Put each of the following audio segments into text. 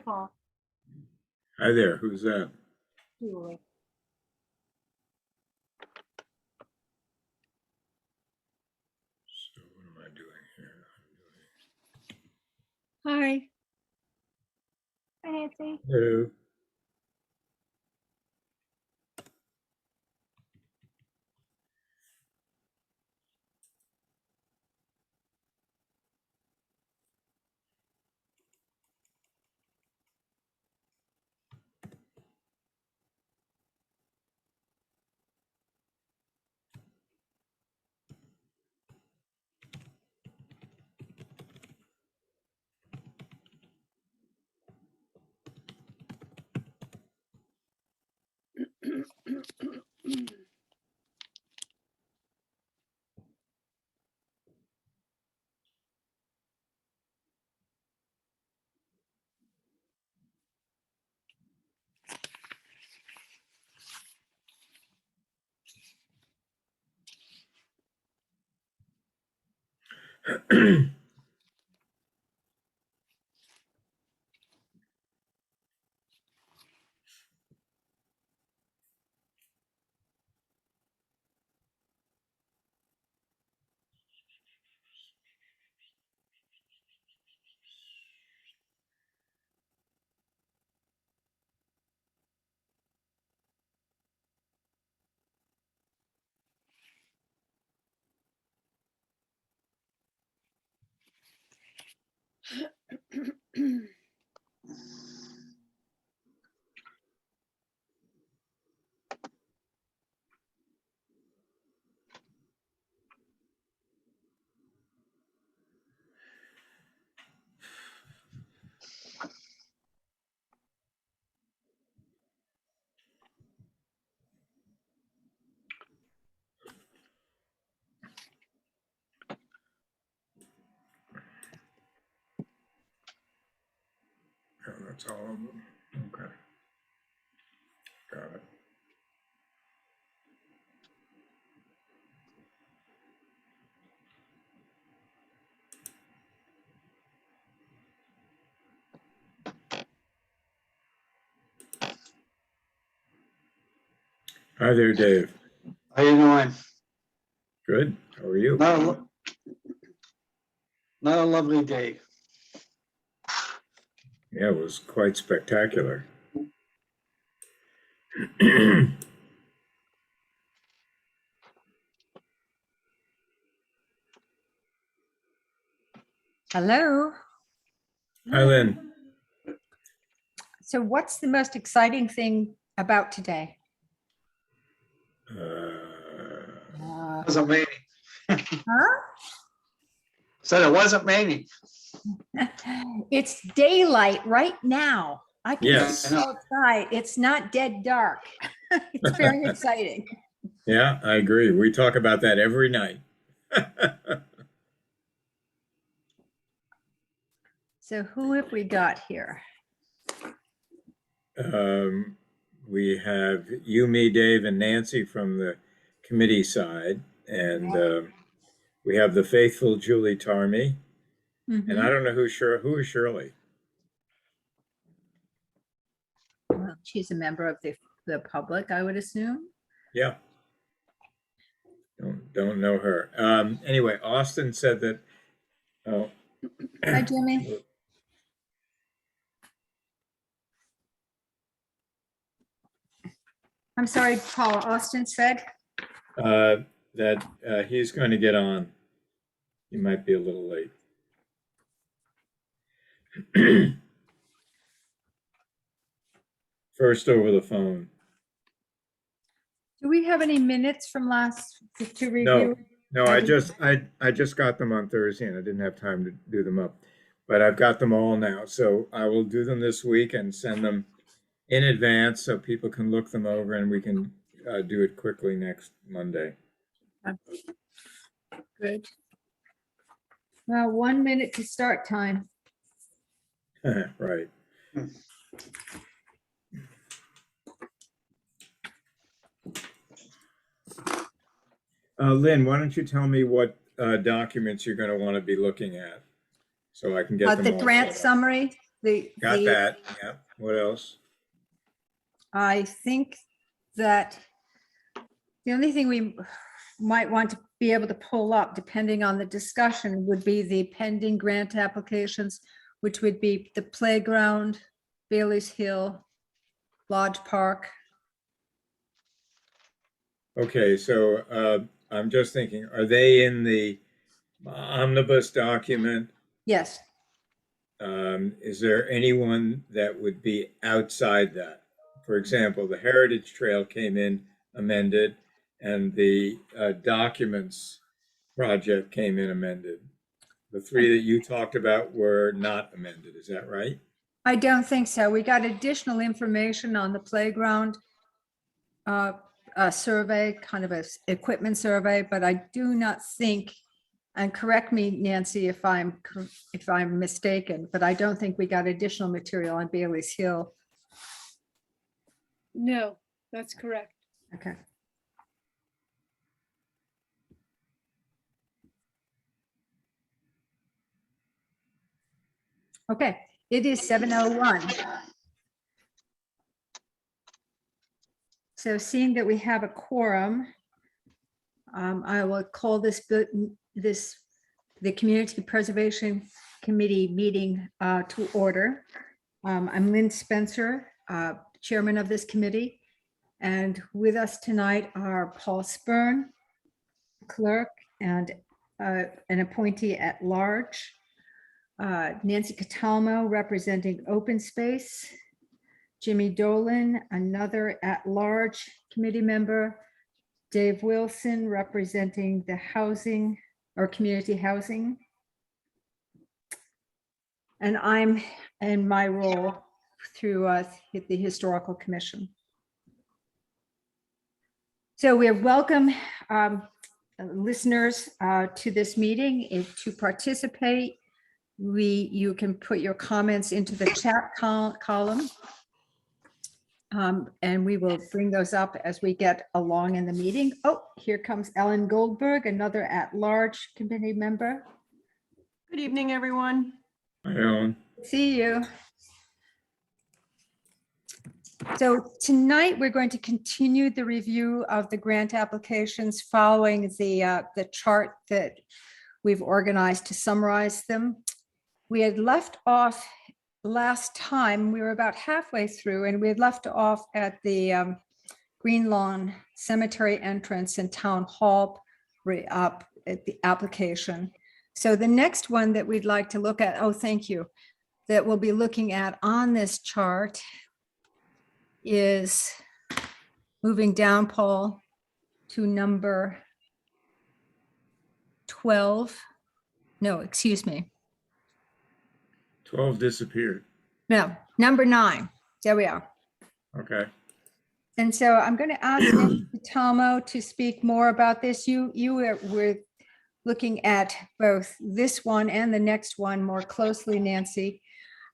Paul. Hi there, who's that? Julie. So what am I doing here? Hi. Hi, Nancy. Hello. Oh, that's all of them. Okay. Got it. Hi there, Dave. How you doing? Good. How are you? Not a lovely day. Yeah, it was quite spectacular. Hello. Hi, Lynn. So what's the most exciting thing about today? It wasn't raining. Huh? Said it wasn't raining. It's daylight right now. I can Yes. see outside. It's not dead dark. It's very exciting. Yeah, I agree. We talk about that every night. So who have we got here? We have you, me, Dave, and Nancy from the committee side, and we have the faithful Julie Tarmy, and I don't know who is Shirley. Well, she's a member of the public, I would assume. Yeah. Don't know her. Anyway, Austin said that. Oh. Hi, Jimmy. I'm sorry, Paul. Austin said. That he's going to get on. He might be a little late. First over the phone. Do we have any minutes from last to review? No, I just got them on Thursday and I didn't have time to do them up, but I've got them all now. So I will do them this week and send them in advance so people can look them over and we can do it quickly next Monday. Good. Well, 1 minute to start time. Right. Lynn, why don't you tell me what documents you're going to want to be looking at so I can get them The all grant set up. summary, Got that, yeah. What else? I think that the only thing we might want to be able to pull up, depending on the discussion, would be the pending grant applications, which would be the playground, Bailey's Hill, Lodge Park. Okay, so I'm just thinking, are they in the omnibus document? Yes, Is there anyone that would be outside that? For example, the Heritage Trail came in amended, and the documents project came in amended. The three that you talked about were not amended, is that right? I don't think so. We got additional information on the playground survey, kind of a equipment survey, but I do not think, and correct me, Nancy, if I'm mistaken, but I don't think we got additional material on Bailey's Hill. No, that's correct. Okay. Okay, it is 7:01. So seeing that we have a quorum, I will call the Community Preservation Committee meeting to order. I'm Lynn Spencer, Chairman of this committee, and with us tonight are Paul Spurn, Clerk, and an appointee at large, Nancy Catalmo, representing Open Space, Jimmy Dolan, another at-large committee member, Dave Wilson, representing the housing or community housing. And I'm in my role through the Historical Commission. So we welcome listeners to this meeting. To participate, you can put your comments into the chat column. And we will bring those up as we get along in the meeting. Oh, here comes Ellen Goldberg, another at-large committee member. Good evening, everyone. Hi, Ellen. See you. So tonight, we're going to continue the review of the grant applications following the chart that we've organized to summarize them. We had left off last time, we were about halfway through, and we had left off at the Green Lawn Cemetery entrance and Town Hall up at the application. So the next one that we'd like to look at, oh, thank you, that we'll be looking at on this chart is moving down, Paul, to number 12. No, excuse me. 12 disappeared. No, number 9. There we are. Okay. And so I'm going to ask Nancy Tomo to speak more about this. You were looking at both this one and the next one more closely, Nancy.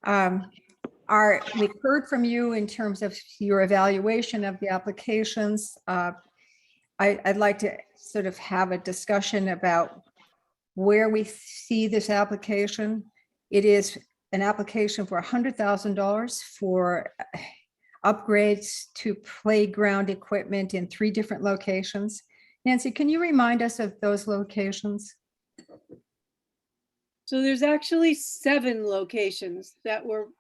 We've heard from you in terms of your evaluation of the applications. I'd like to sort of have a discussion about where we see this application. It is an application for $100,000 for upgrades to playground equipment in 3 different locations. Nancy, can you remind us of those locations? So there's actually 7 locations that were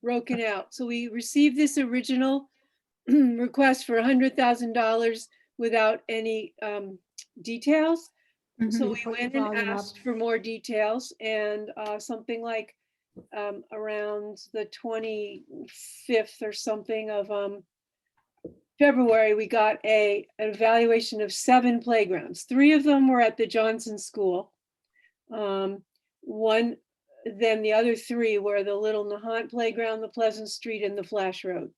broken out. So we received this original request for $100,000 without any details. So we went and asked for more details, and something like around the 25th or something of February, we got an evaluation of 7 playgrounds. 3 of them were at the Johnson School. Then the other 3 were the Little Nahant Playground, the Pleasant Street, and the Flash Road.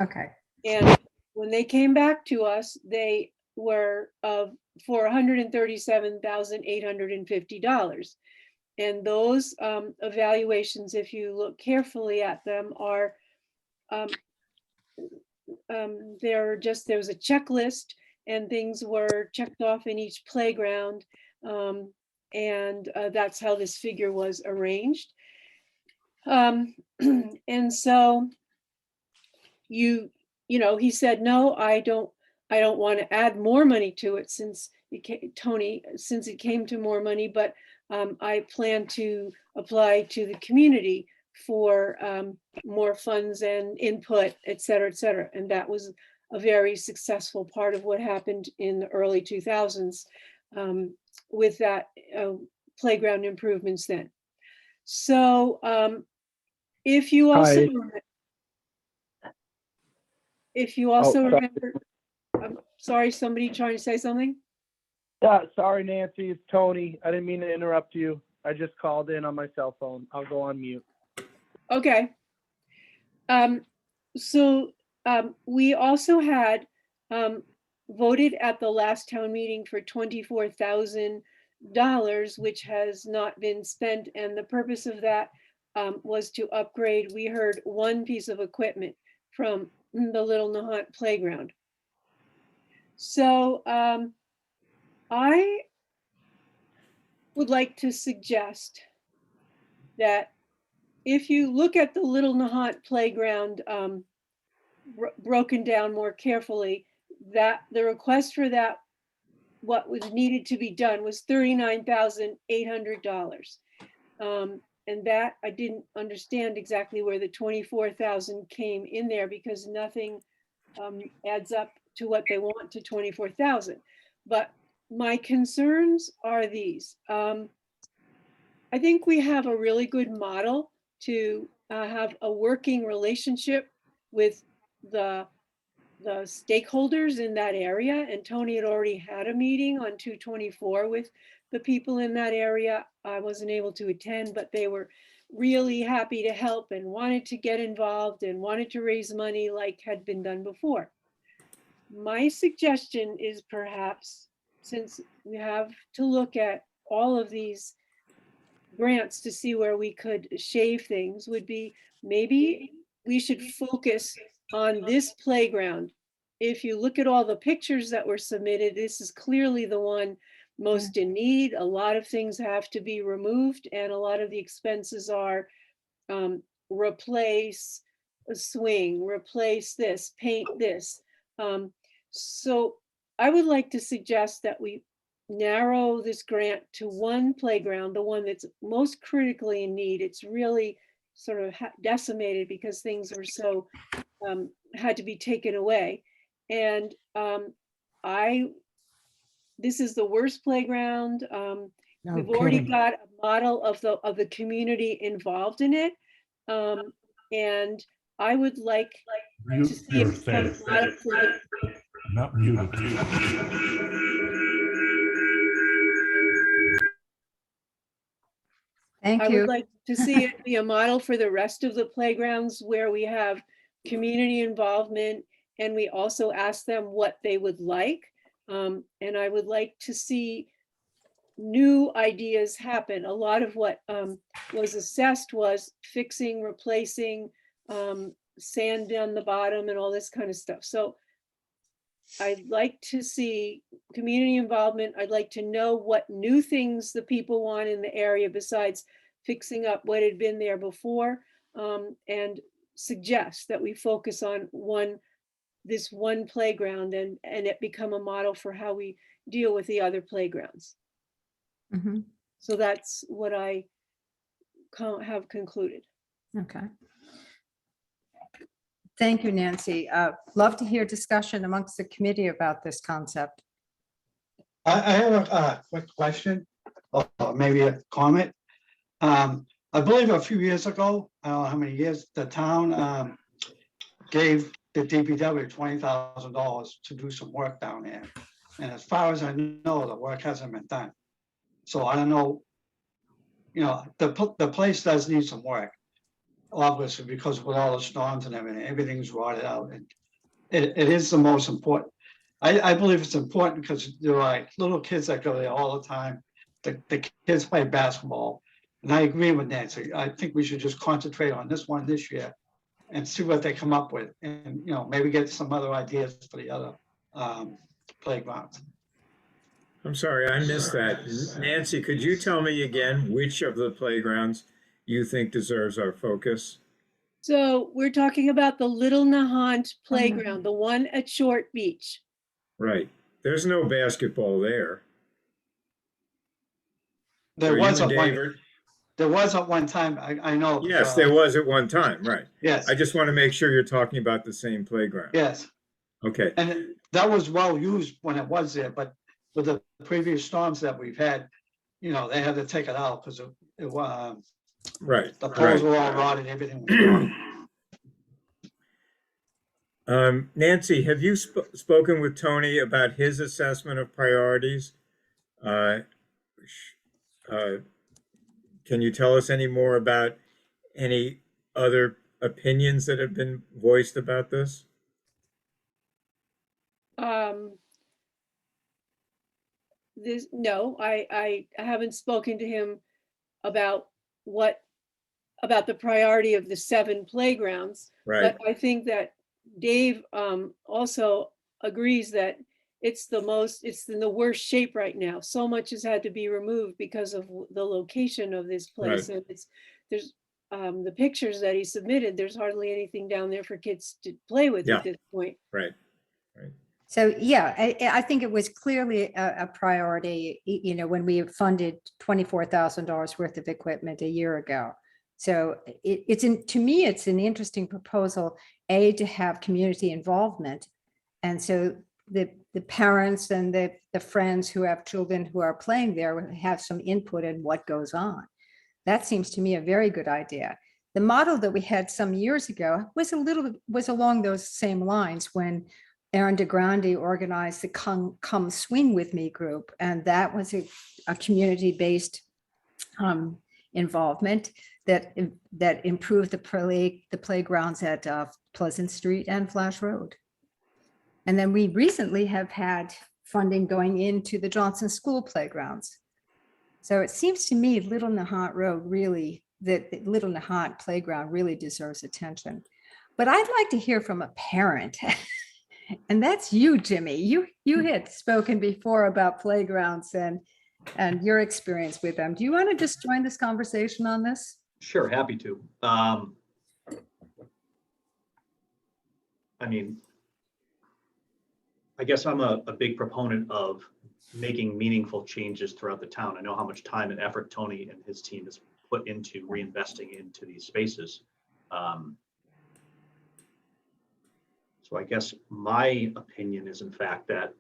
Okay. And when they came back to us, they were for $137,850. And those evaluations, if you look carefully at them, are there was a checklist and things were checked off in each playground. And that's how this figure was arranged. And so he said, no, I don't want to add more money to it since since it came to more money, but I plan to apply to the community for more funds and input, et cetera, et cetera. And that was a very successful part of what happened in the early 2000s with that playground improvements then. So if you also, remember, I'm sorry, somebody trying to say something? Yeah, sorry, Nancy, it's Tony. I didn't mean to interrupt you. I just called in on my cell phone. I'll go on mute. Okay. So we also had voted at the last town meeting for $24,000, which has not been spent. And the purpose of that was to upgrade, we heard, one piece of equipment from the Little Nahant playground. So I would like to suggest that if you look at the Little Nahant playground broken down more carefully, that the request for that, what was needed to be done, was $39,800. And that I didn't understand exactly where the 24,000 came in there, because nothing adds up to what they want to 24,000. But my concerns are these. I think we have a really good model to have a working relationship with the stakeholders in that area. And Tony had already had a meeting on 2/24 with the people in that area. I wasn't able to attend, but they were really happy to help and wanted to get involved and wanted to raise money like had been done before. My suggestion is, perhaps, since we have to look at all of these grants to see where we could shave things, would be maybe we should focus on this playground. If you look at all the pictures that were submitted, this is clearly the one most in need. A lot of things have to be removed, and a lot of the expenses are replace a swing, replace this, paint this. So I would like to suggest that we narrow this grant to one playground, the one that's most critically in need. It's really sort of decimated because things were so had to be taken away. And this is the worst playground. We've already got a model of the community involved in it. And I would like to see it become a model for the Not muted. Thank I you. would like to see it be a model for the rest of the playgrounds where we have community involvement, and we also ask them what they would like. And I would like to see new ideas happen. A lot of what was assessed was fixing, replacing, sand on the bottom and all this kind of stuff. So I'd like to see community involvement. I'd like to know what new things the people want in the area besides fixing up what had been there before, and suggest that we focus on this one playground and it become a model for how we deal with the other playgrounds. Mhm. So that's what I have concluded. Okay. Thank you, Nancy. Love to hear discussion amongst the committee about this concept. I have a quick question, or maybe a comment. I believe a few years ago, I don't know how many years, the town gave the DPW $20,000 to do some work down there. And as far as I know, the work hasn't been done. So I don't know, the place does need some work, obviously, because with all the storms and everything's rotted out, and it is the most important. I believe it's important because there are like little kids that go there all the time. The kids play basketball, and I agree with Nancy. I think we should just concentrate on this one this year and see what they come up with, and maybe get some other ideas for the other playgrounds. I'm sorry, I missed that. Nancy, could you tell me again which of the playgrounds you think deserves our focus? So we're talking about the Little Nahant Playground, the one at Short Beach. Right. There's no basketball there. So There you was and at one, David, there was at one time, I know. 'cause, yes, there was at one time, right. Yes, I just want to make sure you're talking about the same playground. yes. Okay, And that was well used when it was there, but with the previous storms that we've had, they had to take it out because right, the poles right. were all rotted, everything was rotted. Nancy, have you spoken with Tony about his assessment of priorities? Uh, sh- uh, can you tell us any more about any other opinions that have been voiced about this? Um, no, I haven't spoken to him about about the priority of the 7 playgrounds. Right, But I think that Dave also agrees that it's in the worst shape right now. So much has had to be removed because of the location of this place. Right. And there's the pictures that he submitted, there's hardly anything down there for kids to play with Yeah. at this point. right, right. So, yeah, I think it was clearly a priority, when we funded $24,000 worth of equipment a year ago. So to me, it's an interesting proposal, to have community involvement. And so the parents and the friends who have children who are playing there will have some input in what goes on. That seems to me a very good idea. The model that we had some years ago was along those same lines when Aaron DeGrande organized the Come Swing With Me group. And that was a community-based involvement that improved the playgrounds at Pleasant Street and Flash Road. And then we recently have had funding going into the Johnson School playgrounds. So it seems to me Little Nahant Road really, the Little Nahant playground really deserves attention. But I'd like to hear from a parent. And that's you, Jimmy. You had spoken before about playgrounds and your experience with them. Do you want to just join this conversation on this? Sure, happy to. I mean, I guess I'm a big proponent of making meaningful changes throughout the town. I know how much time and effort Tony and his team has put into reinvesting into these spaces. So I guess my opinion is, in fact, that,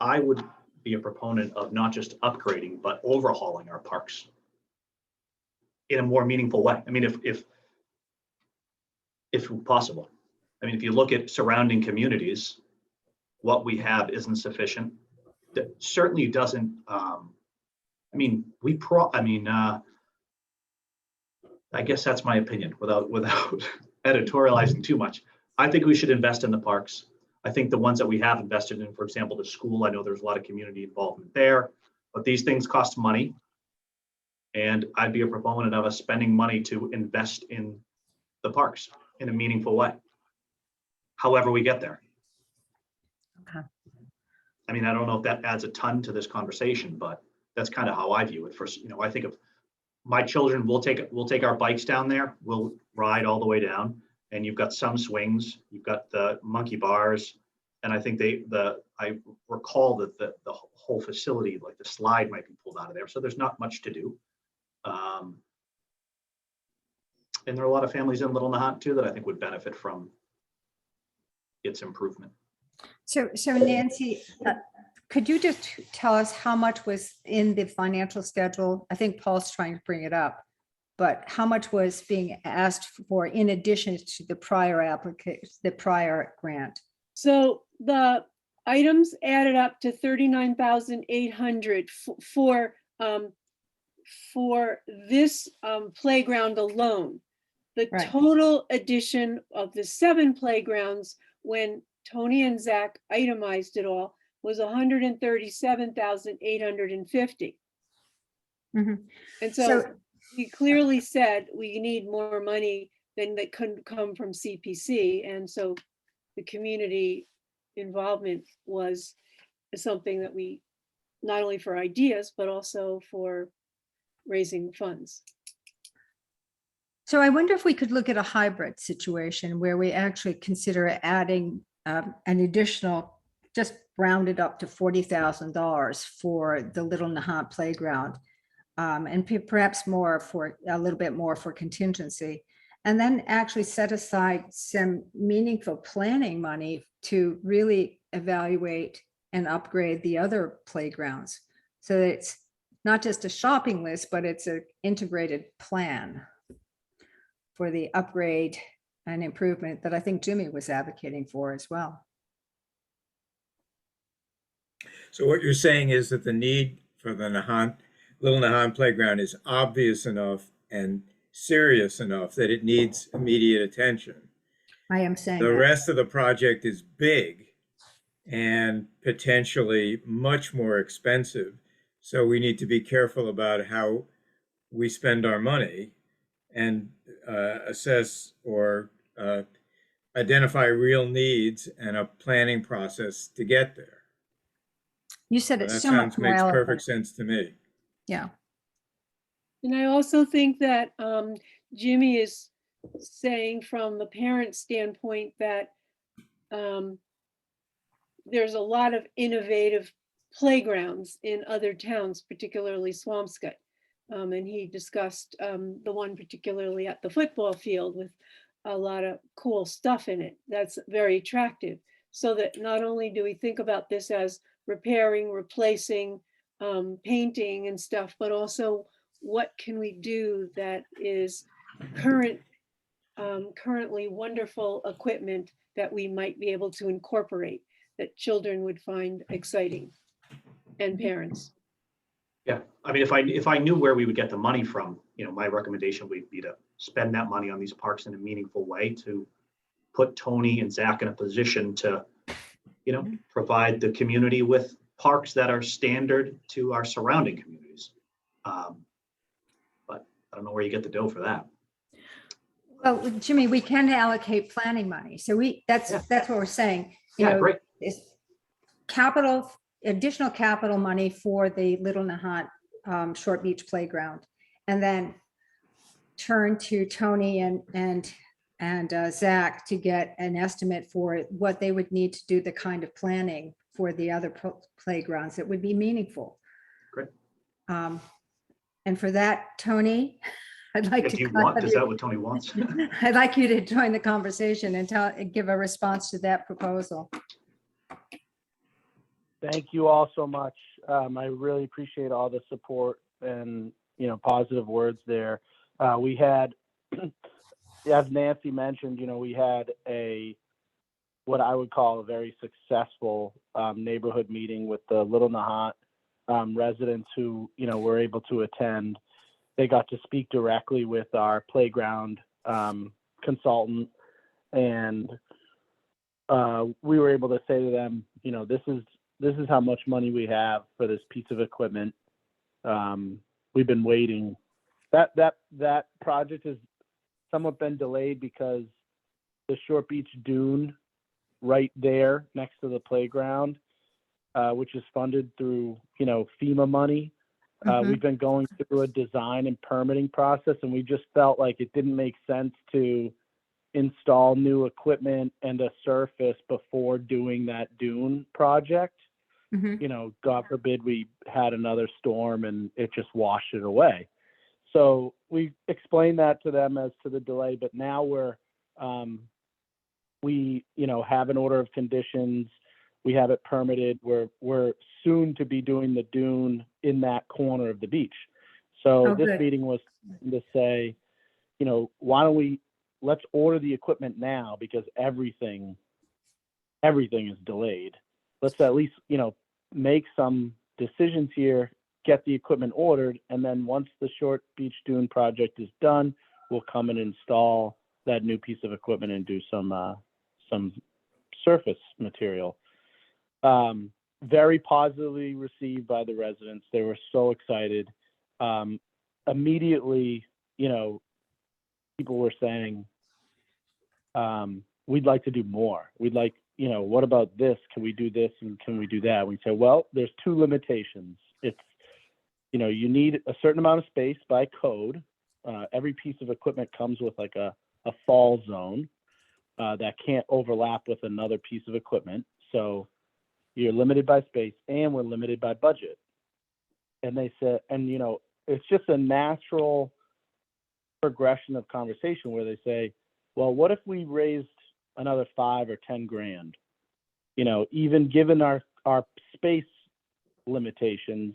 I would be a proponent of not just upgrading, but overhauling our parks in a more meaningful way. I mean, if possible. I mean, if you look at surrounding communities, what we have isn't sufficient. That certainly doesn't. I guess that's my opinion without editorializing too much. I think we should invest in the parks. I think the ones that we have invested in, for example, the school, I know there's a lot of community involvement there, but these things cost money. And I'd be a proponent of us spending money to invest in the parks in a meaningful way, however we get there. Okay. I mean, I don't know if that adds a ton to this conversation, but that's kind of how I view it. First, I think of my children, we'll take our bikes down there, we'll ride all the way down, and you've got some swings, you've got the monkey bars, and I think I recall that the whole facility, like the slide, might be pulled out of there, so there's not much to do. And there are a lot of families in Little Nahant too that I think would benefit from its improvement. So Nancy, could you just tell us how much was in the financial schedule? I think Paul's trying to bring it up, but how much was being asked for in addition to the prior grant? So the items added up to 39,800 for this playground alone. The Right. total addition of the 7 playgrounds, when Tony and Zach itemized it all, was 137,850. Mhm. And so we clearly said we need more money than that couldn't come from CPC. And so the community involvement was something that we not only for ideas, but also for raising funds. So I wonder if we could look at a hybrid situation where we actually consider adding an additional, just rounded up to $40,000 for the Little Nahant Playground. And perhaps more for a little bit more for contingency. And then actually set aside some meaningful planning money to really evaluate and upgrade the other playgrounds. So that it's not just a shopping list, but it's an integrated plan for the upgrade and improvement that I think Jimmy was advocating for as well. So what you're saying is that the need for the Little Nahant Playground is obvious enough and serious enough that it needs immediate attention. I am saying The that. rest of the project is big and potentially much more expensive. So we need to be careful about how we spend our money and assess or identify real needs and a planning process to get there. You said So it's that so much sounds more makes eloquent. perfect sense to me. Yeah. And I also think that Jimmy is saying from the parent standpoint that there's a lot of innovative playgrounds in other towns, particularly Swampscott. And he discussed the one particularly at the football field with a lot of cool stuff in it that's very attractive. So that not only do we think about this as repairing, replacing, painting and stuff, but also what can we do that is currently wonderful equipment that we might be able to incorporate that children would find exciting and parents. Yeah, I mean, if I knew where we would get the money from, my recommendation would be to spend that money on these parks in a meaningful way to put Tony and Zach in a position to, provide the community with parks that are standard to our surrounding communities. But I don't know where you get the dough for that. Well, Jimmy, we can allocate planning money. So that's what we're saying. Yeah, great. Is additional capital money for the Little Nahant Short Beach Playground, and then turn to Tony and Zach to get an estimate for what they would need to do the kind of planning for the other playgrounds that would be meaningful. Great. And for that, Tony, I'd like If to. you want, is that what Tony wants? I'd like you to join the conversation and give a response to that proposal. Thank you all so much. I really appreciate all the support and, positive words there. We had, as Nancy mentioned, we had what I would call a very successful neighborhood meeting with the Little Nahant residents who, were able to attend. They got to speak directly with our playground consultant, and we were able to say to them, this is how much money we have for this piece of equipment. We've been waiting. That project has somewhat been delayed because the Short Beach Dune right there next to the playground, which is funded through, FEMA money. We've been going through a design and permitting process, and we just felt like it didn't make sense to install new equipment and a surface before doing that dune project. God forbid we had another storm and it just washed it away. So we explained that to them as to the delay, but now we have an order of conditions. We have it permitted. We're soon to be doing the dune in that corner of the beach. So this meeting was to say, why don't let's order the equipment now, because everything is delayed. Let's at least, make some decisions here, get the equipment ordered, and then once the Short Beach Dune project is done, we'll come and install that new piece of equipment and do some surface material. Very positively received by the residents. They were so excited. Immediately, people were saying, we'd like to do more. We'd like, what about this? Can we do this and can we do that? We say, well, there's two limitations. It's, you need a certain amount of space by code. Every piece of equipment comes with like a fall zone that can't overlap with another piece of equipment. So you're limited by space and we're limited by budget. And they said, and it's just a natural progression of conversation where they say, well, what if we raised another 5 or 10 grand? Even given our space limitations,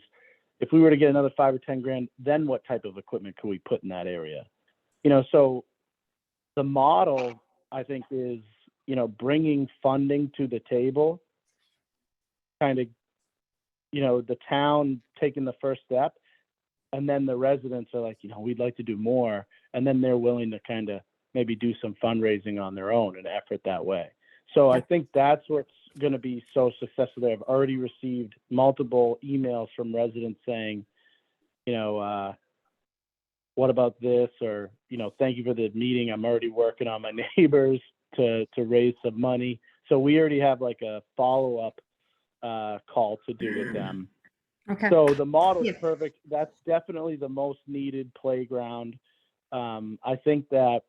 if we were to get another 5 or 10 grand, then what type of equipment could we put in that area? So the model, I think, is, bringing funding to the table, kind of, the town taking the first step, and then the residents are like, we'd like to do more. And then they're willing to kind of maybe do some fundraising on their own and effort that way. So I think that's what's going to be so successful there. I've already received multiple emails from residents saying, what about this? Or, thank you for the meeting. I'm already working on my neighbors to raise some money. So we already have like a follow-up call to do with them. Okay. So the model is Yeah. perfect. That's definitely the most needed playground. I think that,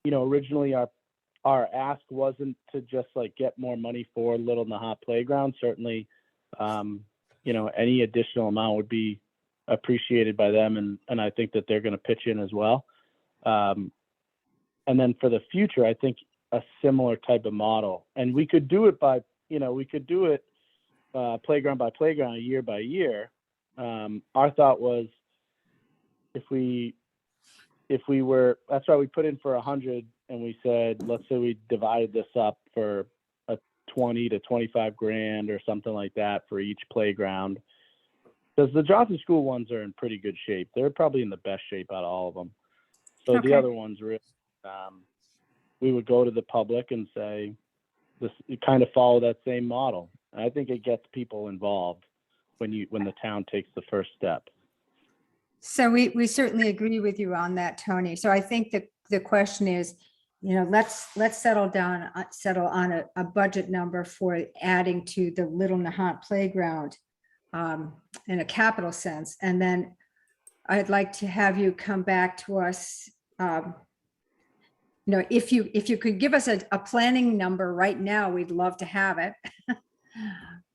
originally our ask wasn't to just like get more money for Little Nahant Playground. Certainly, any additional amount would be appreciated by them. And I think that they're going to pitch in as well. And then for the future, I think a similar type of model, and we could do it by, playground by playground, year by year. Our thought was if we were, that's why we put in for 100 and we said, let's say we divided this up for a 20 to 25 grand or something like that for each playground. Because the Johnson School ones are in pretty good shape. They're probably in the best shape out of all of them. So Okay. the other ones, we would go to the public and say, this, you kind of follow that same model. And I think it gets people involved when the town takes the first step. So we certainly agree with you on that, Tony. So I think that the question is, let's settle on a budget number for adding to the Little Nahant Playground in a capital sense. And then I'd like to have you come back to us. If you could give us a planning number right now, we'd love to have it.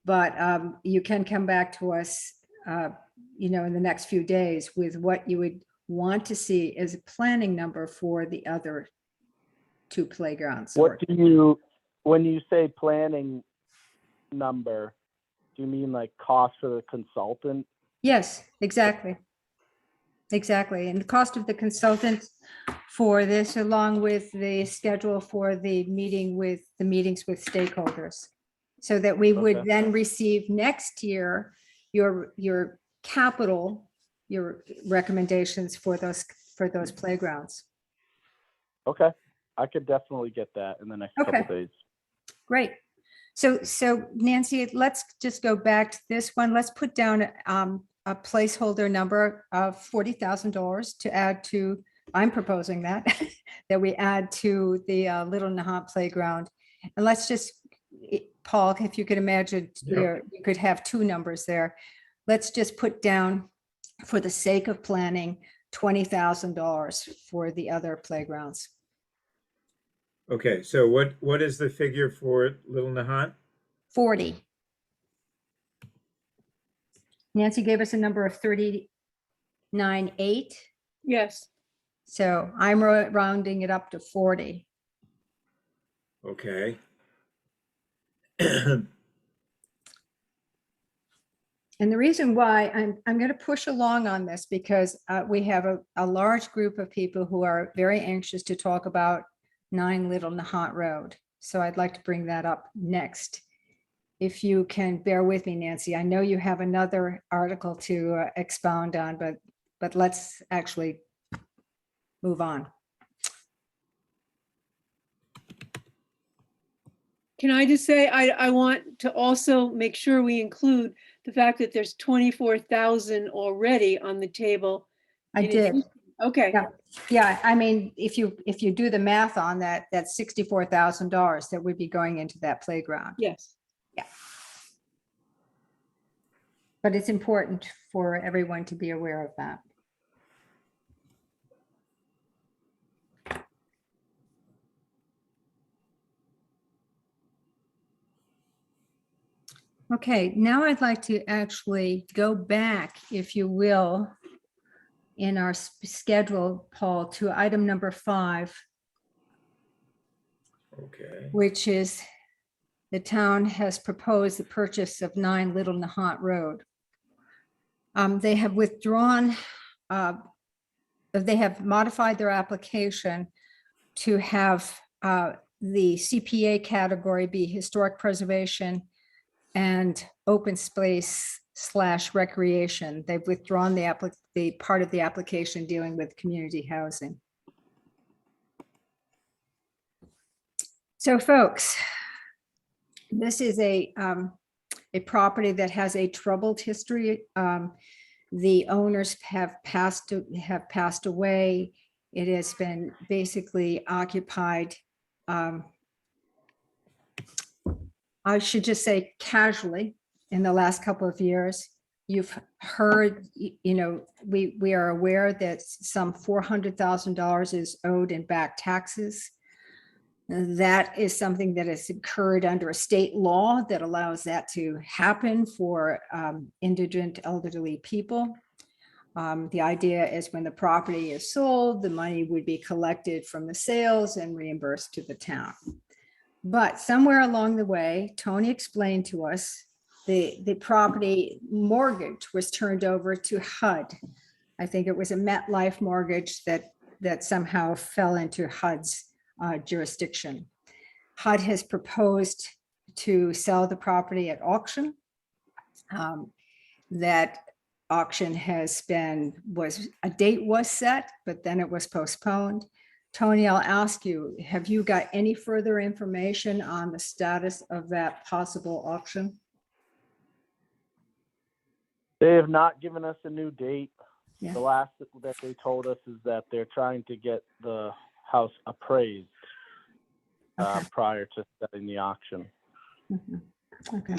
But you can come back to us, in the next few days with what you would want to see as a planning number for the other two playgrounds. When you say planning number, do you mean like cost for the consultant? Yes, exactly. Exactly. And the cost of the consultant for this, along with the schedule for the meetings with stakeholders. So that we would Okay. then receive next year your capital, your recommendations for those playgrounds. Okay, I could definitely get that in the next couple Okay. days. Great. So Nancy, let's just go back to this one. Let's put down a placeholder number of $40,000 to add to, I'm proposing that, that we add to the Little Nahant Playground. And let's just, Paul, if you could imagine, Yeah. you could have two numbers there. Let's just put down, for the sake of planning, $20,000 for the other playgrounds. Okay, so what is the figure for Little Nahant? 40. Nancy gave us a number of 39.8. Yes. So I'm rounding it up to 40. Okay. And the reason why I'm going to push along on this, because we have a large group of people who are very anxious to talk about 9 Little Nahant Road. So I'd like to bring that up next. If you can bear with me, Nancy, I know you have another article to expound on, but let's actually move on. Can I just say, I want to also make sure we include the fact that there's 24,000 already on the table. I in did. addition Okay, Yeah. Yeah, I mean, if you do the math on that, that's $64,000 that would be going into that playground. yes. But it's important for everyone to be aware of that. Okay, now I'd like to actually go back, if you will, in our schedule, Paul, to item number 5, Okay. which is the town has proposed the purchase of 9 Little Nahant Road. They have withdrawn, they have modified their application to have the CPA category be historic preservation and open space / recreation. They've withdrawn the part of the application dealing with community housing. So folks, this is a property that has a troubled history. The owners have passed away. It has been basically occupied. I should just say casually in the last couple of years. You've heard, we are aware that some $400,000 is owed in back taxes. That is something that is incurred under a state law that allows that to happen for indigent elderly people. The idea is when the property is sold, the money would be collected from the sales and reimbursed to the town. But somewhere along the way, Tony explained to us the property mortgage was turned over to HUD. I think it was a MetLife mortgage that somehow fell into HUD's jurisdiction. HUD has proposed to sell the property at auction. That auction a date was set, but then it was postponed. Tony, I'll ask you, have you got any further information on the status of that possible auction? They have not given us a new date. Yeah. The last that they told us is that they're trying to get the house appraised Okay. prior to setting the auction. Mhm. Okay.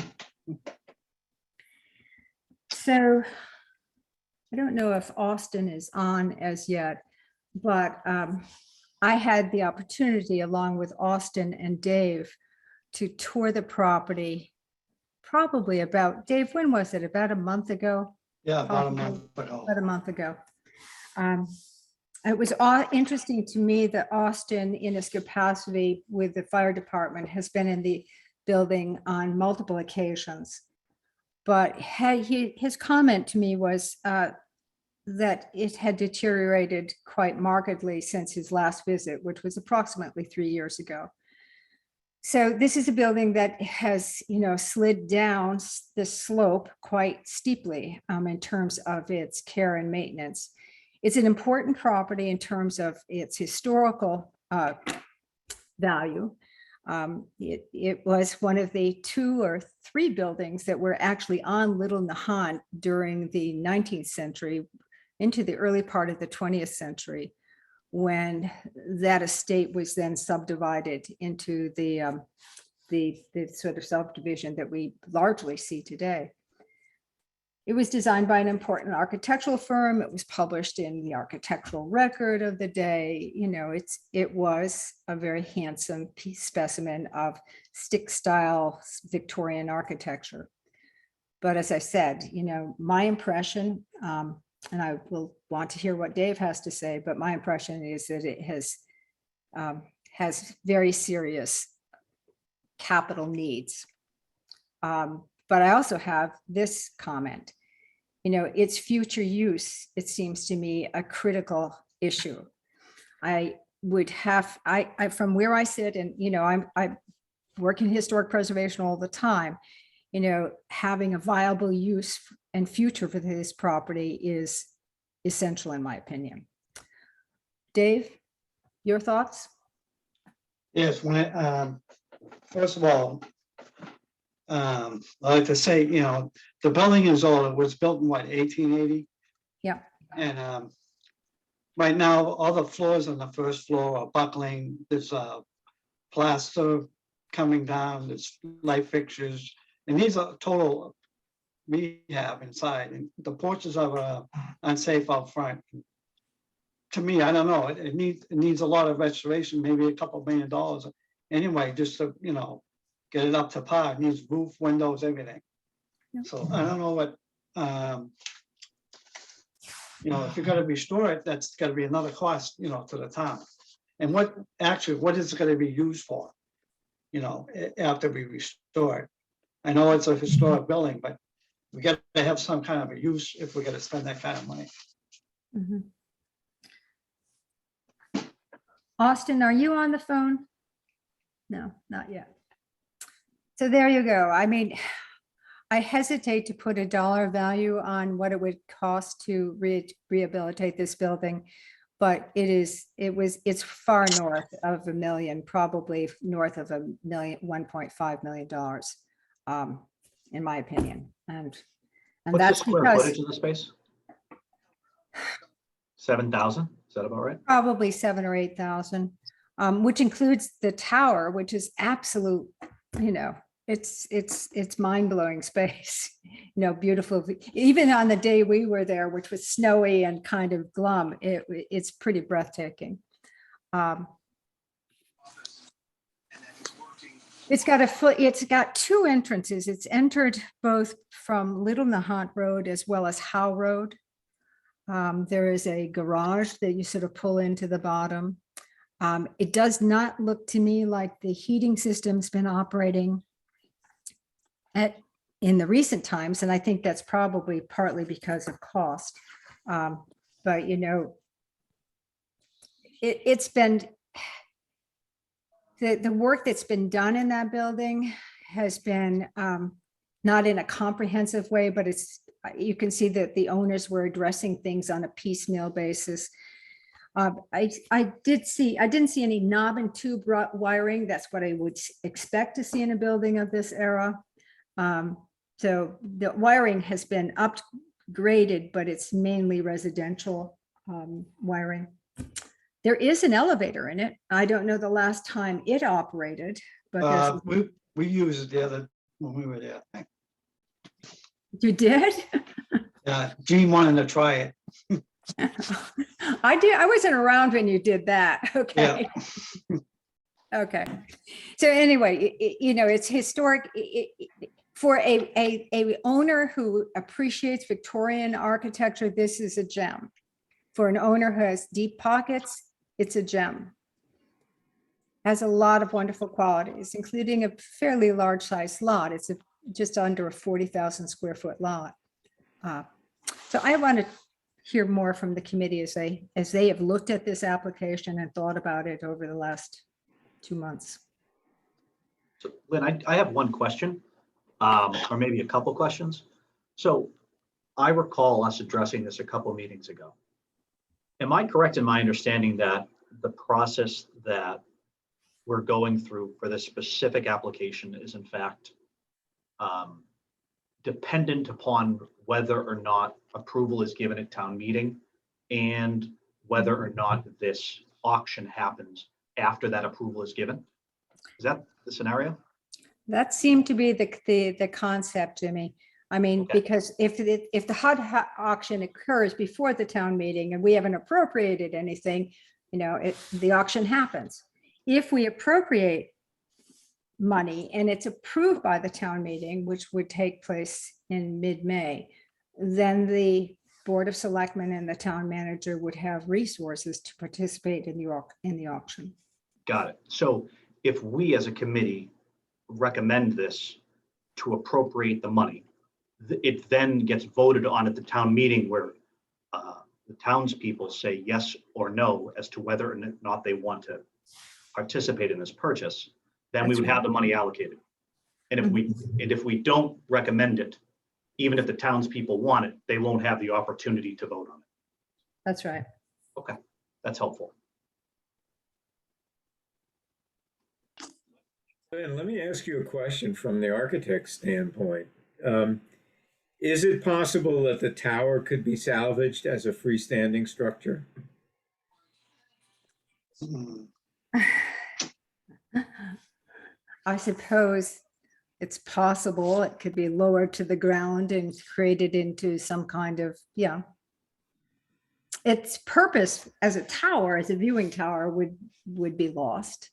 So I don't know if Austin is on as yet, but I had the opportunity along with Austin and Dave to tour the property probably Dave, when was it? About a month ago? Yeah, about a month ago. About a month ago. It was interesting to me that Austin, in his capacity with the fire department, has been in the building on multiple occasions. But his comment to me was that it had deteriorated quite markedly since his last visit, which was approximately 3 years ago. So this is a building that has, slid down the slope quite steeply in terms of its care and maintenance. It's an important property in terms of its historical value. It was one of the 2 or 3 buildings that were actually on Little Nahant during the 19th century into the early part of the 20th century, when that estate was then subdivided into the sort of subdivision that we largely see today. It was designed by an important architectural firm. It was published in the architectural record of the day. It was a very handsome specimen of stick style Victorian architecture. But as I said, my impression, and I will want to hear what Dave has to say, but my impression is that it has very serious capital needs. But I also have this comment, its future use, it seems to me a critical issue. I from where I sit, and I work in historic preservation all the time, having a viable use and future for this property is essential in my opinion. Dave, your thoughts? Yes, first of all, I like to say, the building is old. It was built in 1880? Yeah. And right now, all the floors on the first floor are buckling. There's plaster coming down, there's light fixtures, and these are total rehab inside, and the porches are unsafe out front. To me, I don't know, it needs a lot of restoration, maybe a couple $1 million anyway, just to, get it up to par. It needs roof, windows, everything. Yep. So I don't know what, if you're gonna restore it, that's gotta be another cost, to the town. And what is it gonna be used for? After we restore it. I know it's a historic building, but we gotta have some kind of a use if we're gonna spend that kind of money. Mhm. Austin, are you on the phone? No, not yet. So there you go. I mean, I hesitate to put a dollar value on what it would cost to rehabilitate this building, but it's far north of $1 million, probably north of $1.5 million, in my opinion. And What's the that's square because footage of the space? 7,000, is that about right? probably 7 or 8,000, which includes the tower, which is absolute, it's mind-blowing space, beautiful. Even on the day we were there, which was snowy and kind of glum, it's pretty breathtaking. It's got 2 entrances. It's entered both from Little Nahant Road as well as Howe Road. There is a garage that you sort of pull into the bottom. It does not look to me like the heating system's been operating in the recent times, and I think that's probably partly because of cost. But it's been the work that's been done in that building has been not in a comprehensive way, but you can see that the owners were addressing things on a piecemeal basis. I didn't see any knob and tube wiring. That's what I would expect to see in a building of this era. So the wiring has been upgraded, but it's mainly residential wiring. There is an elevator in it. I don't know the last time it operated, but We used it when we were there. you did? Gene wanted to try it. I did. I wasn't around when you did that. Okay. Yeah. Okay. So anyway, it's historic. For a owner who appreciates Victorian architecture, this is a gem. For an owner who has deep pockets, it's a gem. Has a lot of wonderful qualities, including a fairly large size lot. It's just under a 40,000 square foot lot. So I want to hear more from the committee as they have looked at this application and thought about it over the last 2 months. So Lynn, I have one question, or maybe a couple questions. So I recall us addressing this a couple meetings ago. Am I correct in my understanding that the process that we're going through for this specific application is in fact dependent upon whether or not approval is given at town meeting and whether or not this auction happens after that approval is given? Is that the scenario? That seemed to be the concept, Jimmy. I mean, Okay. because if the HUD auction occurs before the town meeting and we haven't appropriated anything, the auction happens. If we appropriate money and it's approved by the town meeting, which would take place in mid-May, then the Board of Selectmen and the town manager would have resources to participate in the auction. Got it. So if we as a committee recommend this to appropriate the money, it then gets voted on at the town meeting where the townspeople say yes or no as to whether or not they want to participate in this purchase, then we That's would have the money allocated. And if we don't recommend it, even if the townspeople want it, they won't have the opportunity to vote on it. That's right. Okay, that's helpful. And let me ask you a question from the architect's standpoint. Is it possible that the tower could be salvaged as a freestanding structure? Hmm. I suppose it's possible it could be lowered to the ground and created into some kind of, yeah. Its purpose as a tower, as a viewing tower would be lost.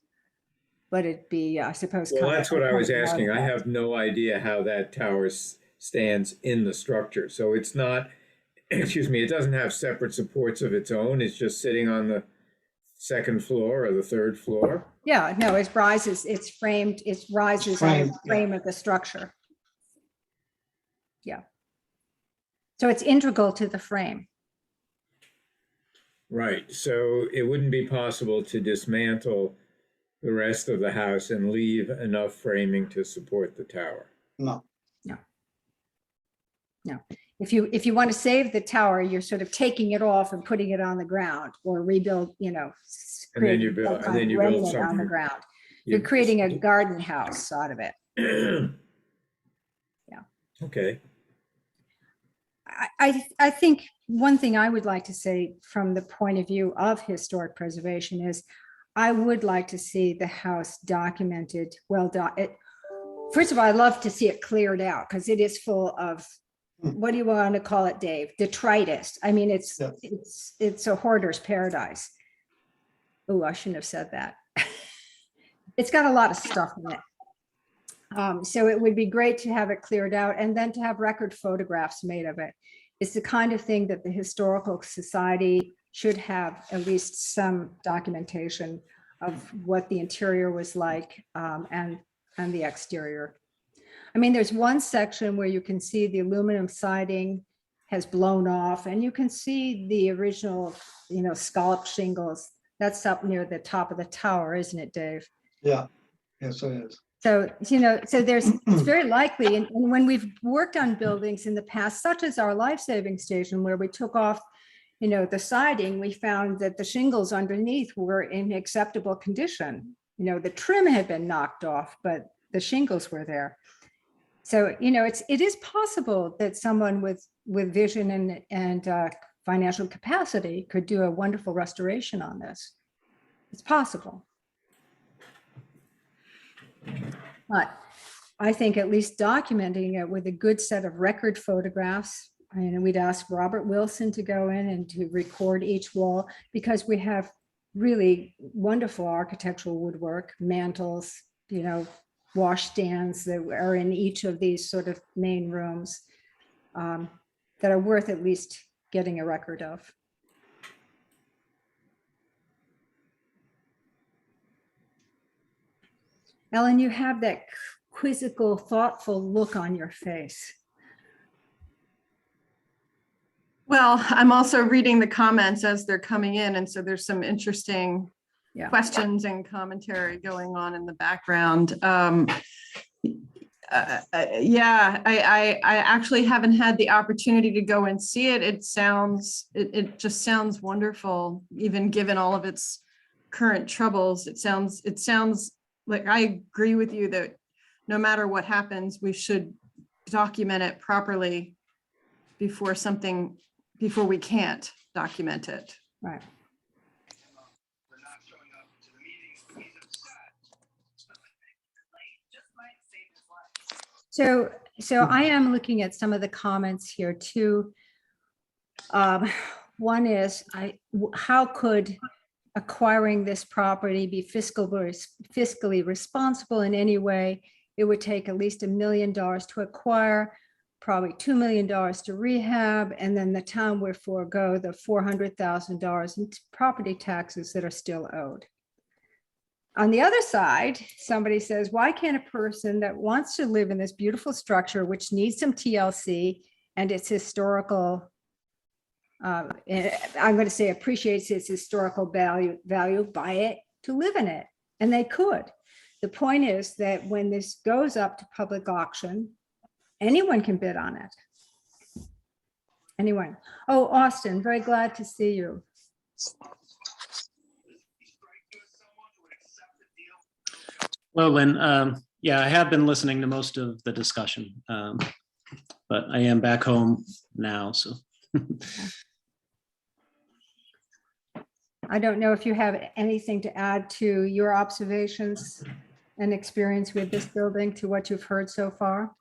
But it'd be, I suppose. Well, kind of that's what I was an asking. I artifact. have no idea how that tower stands in the structure. So it's not, excuse me, it doesn't have separate supports of its own. It's just sitting on the second floor or the third floor. Yeah, no, it rises, it's framed, it rises on framed, the yeah. frame of the structure. Yeah. So it's integral to the frame. Right. So it wouldn't be possible to dismantle the rest of the house and leave enough framing to support the tower. No, No. If you want to save the tower, you're sort of taking it off and putting it on the ground or rebuild, And then creating you build, some and kind then of you build remnant on the something. ground. You're creating a garden house out of it. Yeah. Okay. I think one thing I would like to say from the point of view of historic preservation is I would like to see the house documented, first of all, I'd love to see it cleared out because it is full of, what do you want to call it, Dave? Detritus. I mean, Yeah. it's a hoarder's paradise. Oh, I shouldn't have said that. It's got a lot of stuff in it. So it would be great to have it cleared out and then to have record photographs made of it. It's the kind of thing that the Historical Society should have at least some documentation of what the interior was like, and the exterior. I mean, there's one section where you can see the aluminum siding has blown off and you can see the original, scalloped shingles. That's up near the top of the tower, isn't it, Dave? yeah, yes, it is. So, it's very likely, and when we've worked on buildings in the past, such as our life-saving station, where we took off, the siding, we found that the shingles underneath were in acceptable condition. The trim had been knocked off, but the shingles were there. So, it is possible that someone with vision and financial capacity could do a wonderful restoration on this. It's possible. But I think at least documenting it with a good set of record photographs, and we'd ask Robert Wilson to go in and to record each wall, because we have really wonderful architectural woodwork, mantles, washstands that are in each of these sort of main rooms, that are worth at least getting a record of. Ellen, you have that quizzical, thoughtful look on your face. Well, I'm also reading the comments as they're coming in, and so there's some interesting Yeah. questions and commentary going on in the background. Yeah, I actually haven't had the opportunity to go and see it. It just sounds wonderful, even given all of its current troubles. It sounds like I agree with you that no matter what happens, we should document it properly before we can't document it. Right. So I am looking at some of the comments here too. One is, how could acquiring this property be fiscally responsible in any way? It would take at least $1 million to acquire, probably $2 million to rehab, and then the town would forego the $400,000 in property taxes that are still owed. On the other side, somebody says, why can't a person that wants to live in this beautiful structure, which needs some TLC and its historical, I'm going to say appreciates its historical value, buy it to live in it? And they could. The point is that when this goes up to public auction, anyone can bid on it. Anyone. Oh, Austin, very glad to see you. Well, Lynn, yeah, I have been listening to most of the discussion, but I am back home now, so. I don't know if you have anything to add to your observations and experience with this building to what you've heard so far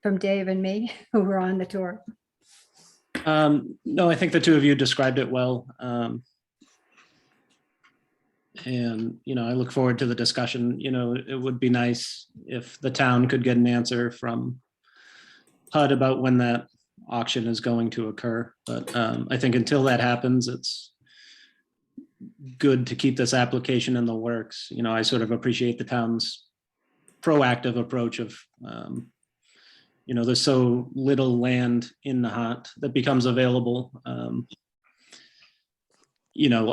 from Dave and me, who were on the tour. No, I think the two of you described it well. And, I look forward to the discussion. It would be nice if the town could get an answer from HUD about when that auction is going to occur. But I think until that happens, it's good to keep this application in the works. I sort of appreciate the town's proactive approach of, there's so little land in Nahant that becomes available. A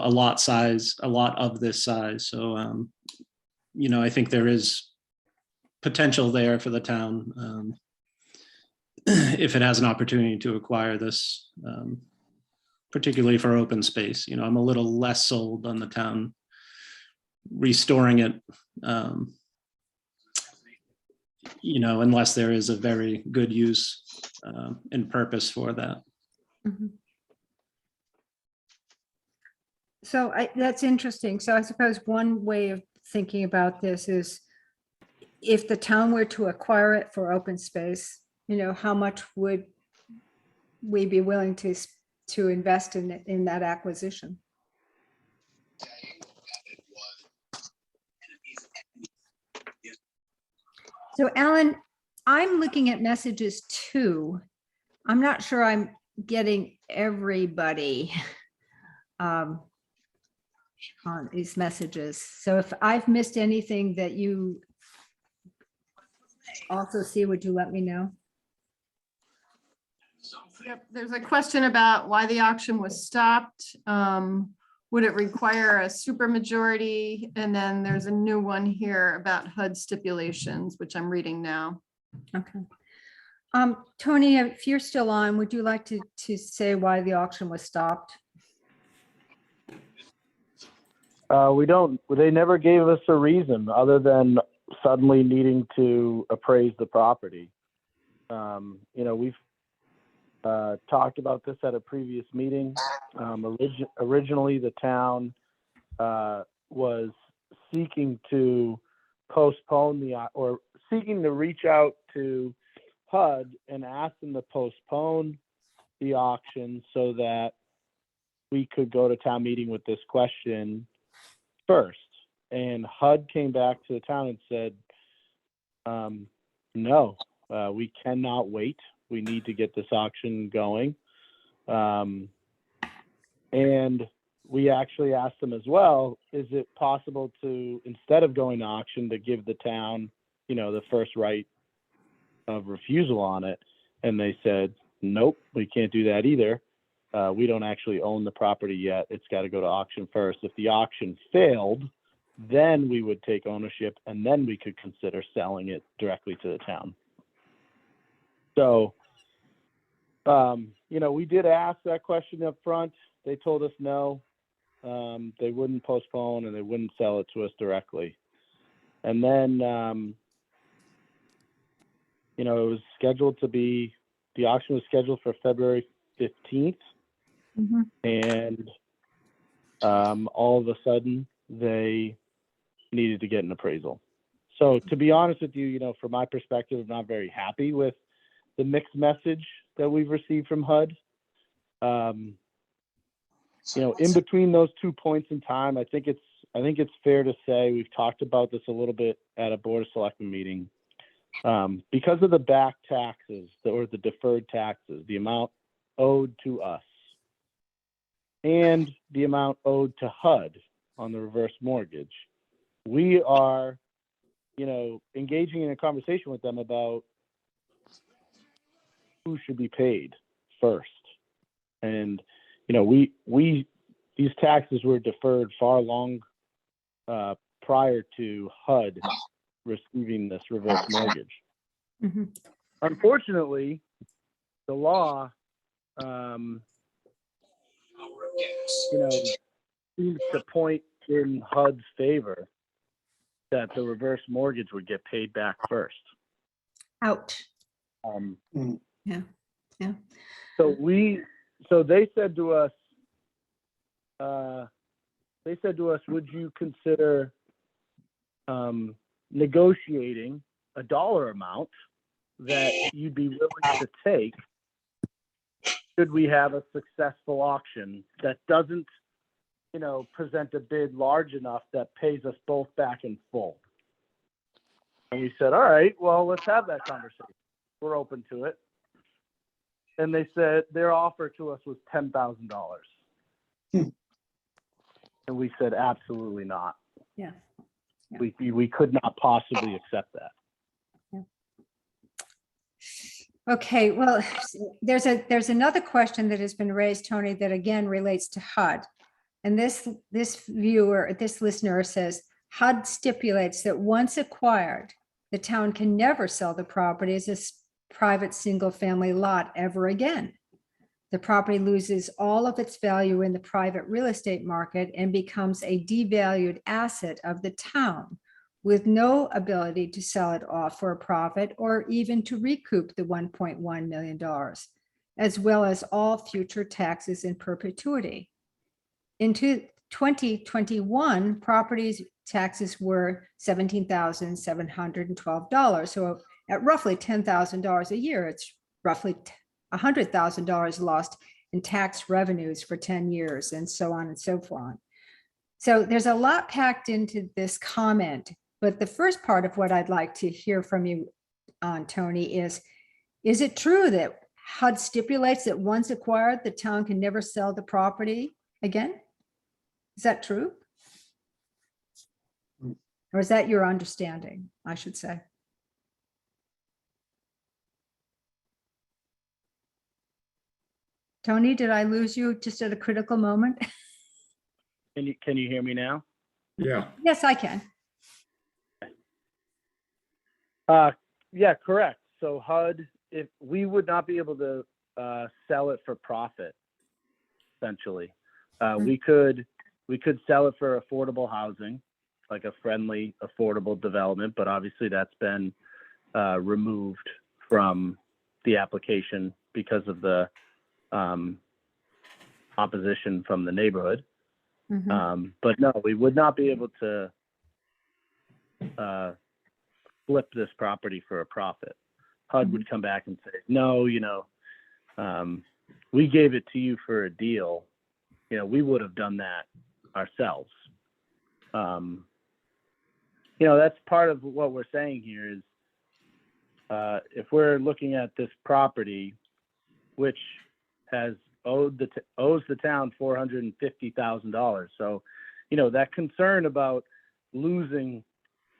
lot of this size. So, I think there is potential there for the town if it has an opportunity to acquire this, particularly for open space. I'm a little less sold on the town restoring it, unless there is a very good use and purpose for that. Mhm. So that's interesting. So I suppose one way of thinking about this is if the town were to acquire it for open space, how much would we be willing to invest in that acquisition? So Alan, I'm looking at messages too. I'm not sure I'm getting everybody on these messages. So if I've missed anything that you also see, would you let me know? Yep, there's a question about why the auction was stopped. Would it require a supermajority? And then there's a new one here about HUD stipulations, which I'm reading now. Okay. Tony, if you're still on, would you like to say why the auction was stopped? They never gave us a reason other than suddenly needing to appraise the property. We've talked about this at a previous meeting. Originally, the town was seeking to postpone or seeking to reach out to HUD and ask them to postpone the auction so that we could go to town meeting with this question first. And HUD came back to the town and said, no, we cannot wait. We need to get this auction going. And we actually asked them as well, is it possible to, instead of going to auction, to give the town, the first right of refusal on it? And they said, nope, we can't do that either. We don't actually own the property yet. It's got to go to auction first. If the auction failed, then we would take ownership and then we could consider selling it directly to the town. So, we did ask that question up front. They told us no, they wouldn't postpone and they wouldn't sell it to us directly. And then, it was scheduled to be, the auction was scheduled for February 15th. Mm-hmm. And all of a sudden they needed to get an appraisal. So to be honest with you, from my perspective, I'm not very happy with the mixed message that we've received from HUD. In between those 2 points in time, I think it's fair to say we've talked about this a little bit at a Board of Selectmen meeting. Because of the back taxes or the deferred taxes, the amount owed to us and the amount owed to HUD on the reverse mortgage, we are, engaging in a conversation with them about who should be paid first. And, these taxes were deferred far long prior to HUD receiving this reverse mortgage. Mm-hmm. Unfortunately, the law, seems to point in HUD's favor that the reverse mortgage would get paid back first. Ouch. Um, Yeah. So we so they said to us, would you consider negotiating a dollar amount that you'd be willing to take should we have a successful auction that doesn't, present a bid large enough that pays us both back in full? And we said, all right, well, let's have that conversation. We're open to it. And they said their offer to us was $10,000. And we said, absolutely not. Yeah. We could not possibly accept that. Okay, well, there's another question that has been raised, Tony, that again relates to HUD. And this listener says, HUD stipulates that once acquired, the town can never sell the property as a private single-family lot ever again. The property loses all of its value in the private real estate market and becomes a devalued asset of the town, with no ability to sell it off for a profit or even to recoup the $1.1 million, as well as all future taxes in perpetuity. In 2021, properties taxes were $17,712. So at roughly $10,000 a year, it's roughly $100,000 lost in tax revenues for 10 years, and so on and so forth. So there's a lot packed into this comment, but the first part of what I'd like to hear from you on, Tony, is it true that HUD stipulates that once acquired, the town can never sell the property again? Is that true? Or is that your understanding, I should say? Tony, did I lose you just at a critical moment? Can you hear me now? Yeah. Yes, I can. Yeah, correct. So HUD, if we would not be able to sell it for profit, essentially, we could sell it for affordable housing, like a friendly, affordable development, but obviously that's been removed from the application because of the opposition from the neighborhood. But no, we would not be able to flip this property for a profit. HUD would come back and say, no, we gave it to you for a deal. We would have done that ourselves. That's part of what we're saying here is if we're looking at this property, which has owes the town $450,000. So, that concern about losing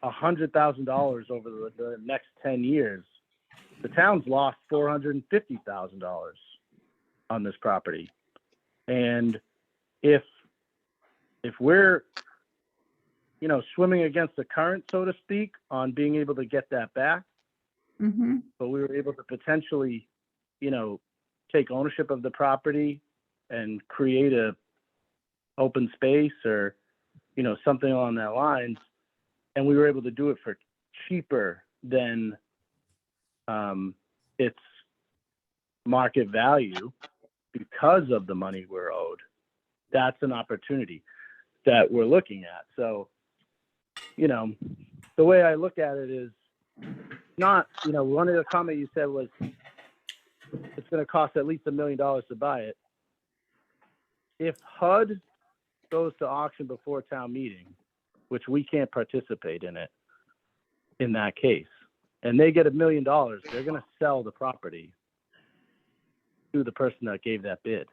$100,000 over the next 10 years, the town's lost $450,000 on this property. And if we're, swimming against the current, so to speak, on being able to get that back, but we were able to potentially, take ownership of the property and create a open space or, something along that lines. And we were able to do it for cheaper than its market value because of the money we're owed. That's an opportunity that we're looking at. So, the way I look at it is not, one of the comments you said was it's going to cost at least $1 million to buy it. If HUD goes to auction before town meeting, which we can't participate in it in that case, and they get $1 million, they're going to sell the property to the person that gave that bid.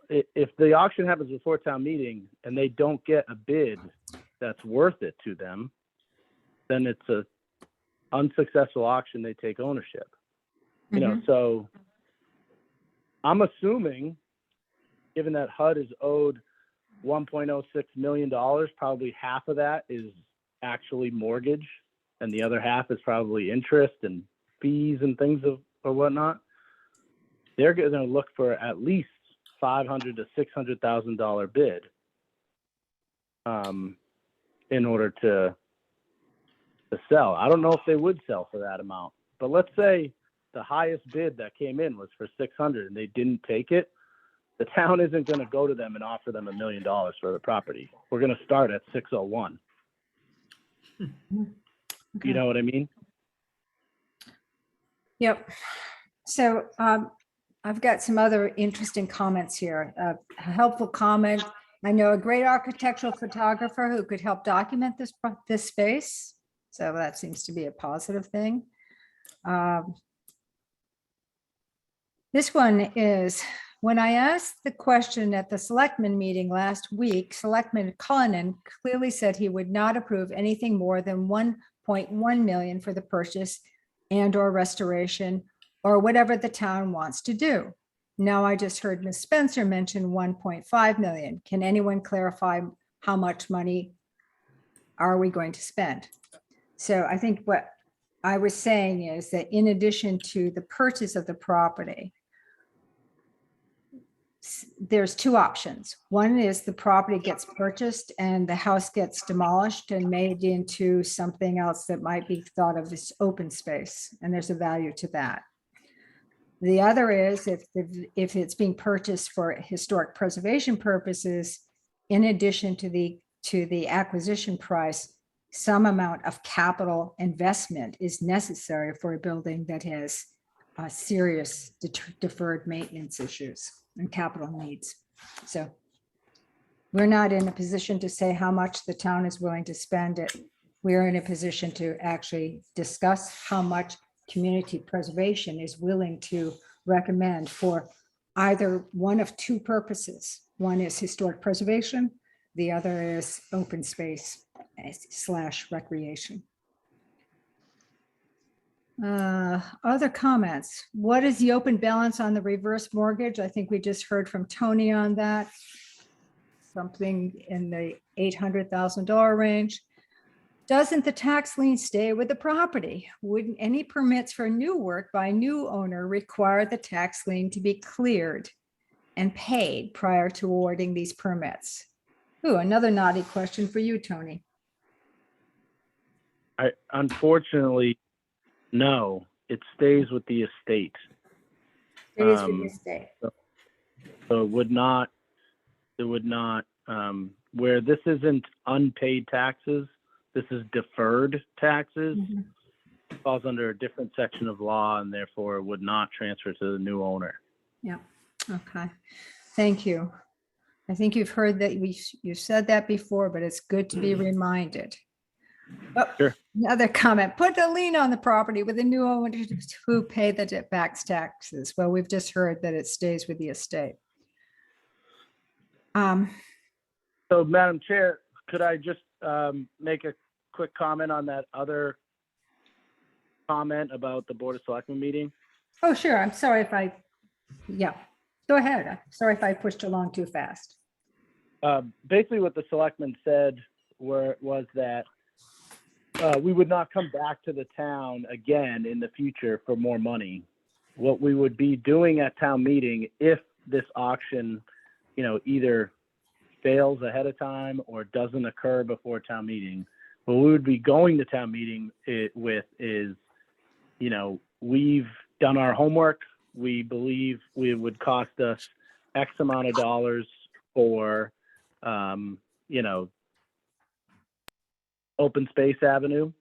If the auction happens before town meeting and they don't get a bid that's worth it to them, then it's a unsuccessful auction. They take ownership. So I'm assuming, given that HUD is owed $1.06 million, probably half of that is actually mortgage, and the other half is probably interest and fees and things or whatnot. They're going to look for at least $500,000 to $600,000 bid in order to sell. I don't know if they would sell for that amount, but let's say the highest bid that came in was for 600 and they didn't take it, the town isn't going to go to them and offer them $1 million for the property. We're going to start at 601. You know what I mean? Yep. So I've got some other interesting comments here. A helpful comment. I know a great architectural photographer who could help document this space. So that seems to be a positive thing. This one is, when I asked the question at the selectmen meeting last week, Selectman Cullinan clearly said he would not approve anything more than 1.1 million for the purchase and or restoration or whatever the town wants to do. Now I just heard Ms. Spencer mention 1.5 million. Can anyone clarify how much money are we going to spend? So I think what I was saying is that in addition to the purchase of the property, there's two options. One is the property gets purchased and the house gets demolished and made into something else that might be thought of as open space, and there's a value to that. The other is if it's being purchased for historic preservation purposes, in addition to the acquisition price, some amount of capital investment is necessary for a building that has serious deferred maintenance issues and capital needs. So we're not in a position to say how much the town is willing to spend it. We're in a position to actually discuss how much community preservation is willing to recommend for either one of two purposes. One is historic preservation, the other is open space / recreation. Other comments? What is the open balance on the reverse mortgage? I think we just heard from Tony on that. Something in the $800,000 range. Doesn't the tax lien stay with the property? Wouldn't any permits for new work by new owner require the tax lien to be cleared and paid prior to awarding these permits? Ooh, another naughty question for you, Tony. Unfortunately, no, it stays with the estate. It is with the estate. So it would not, where this isn't unpaid taxes, this is deferred taxes, falls under a different section of law and therefore would not transfer to the new owner. Yeah, okay. Thank you. I think you've heard that, you've said that before, but it's good to be reminded. Oh, Sure. Another comment, put a lien on the property with the new owner who pay the back taxes. Well, we've just heard that it stays with the estate. So Madam Chair, could I just make a quick comment on that other comment about the Board of Selectmen meeting? Oh, sure. I'm sorry if yeah, go ahead. I'm sorry if I pushed along too fast. Basically what the selectmen said was that we would not come back to the town again in the future for more money. What we would be doing at town meeting, if this auction, either fails ahead of time or doesn't occur before town meeting, what we would be going to town meeting with is, we've done our homework. We believe it would cost us X amount of dollars for, Open Space Avenue,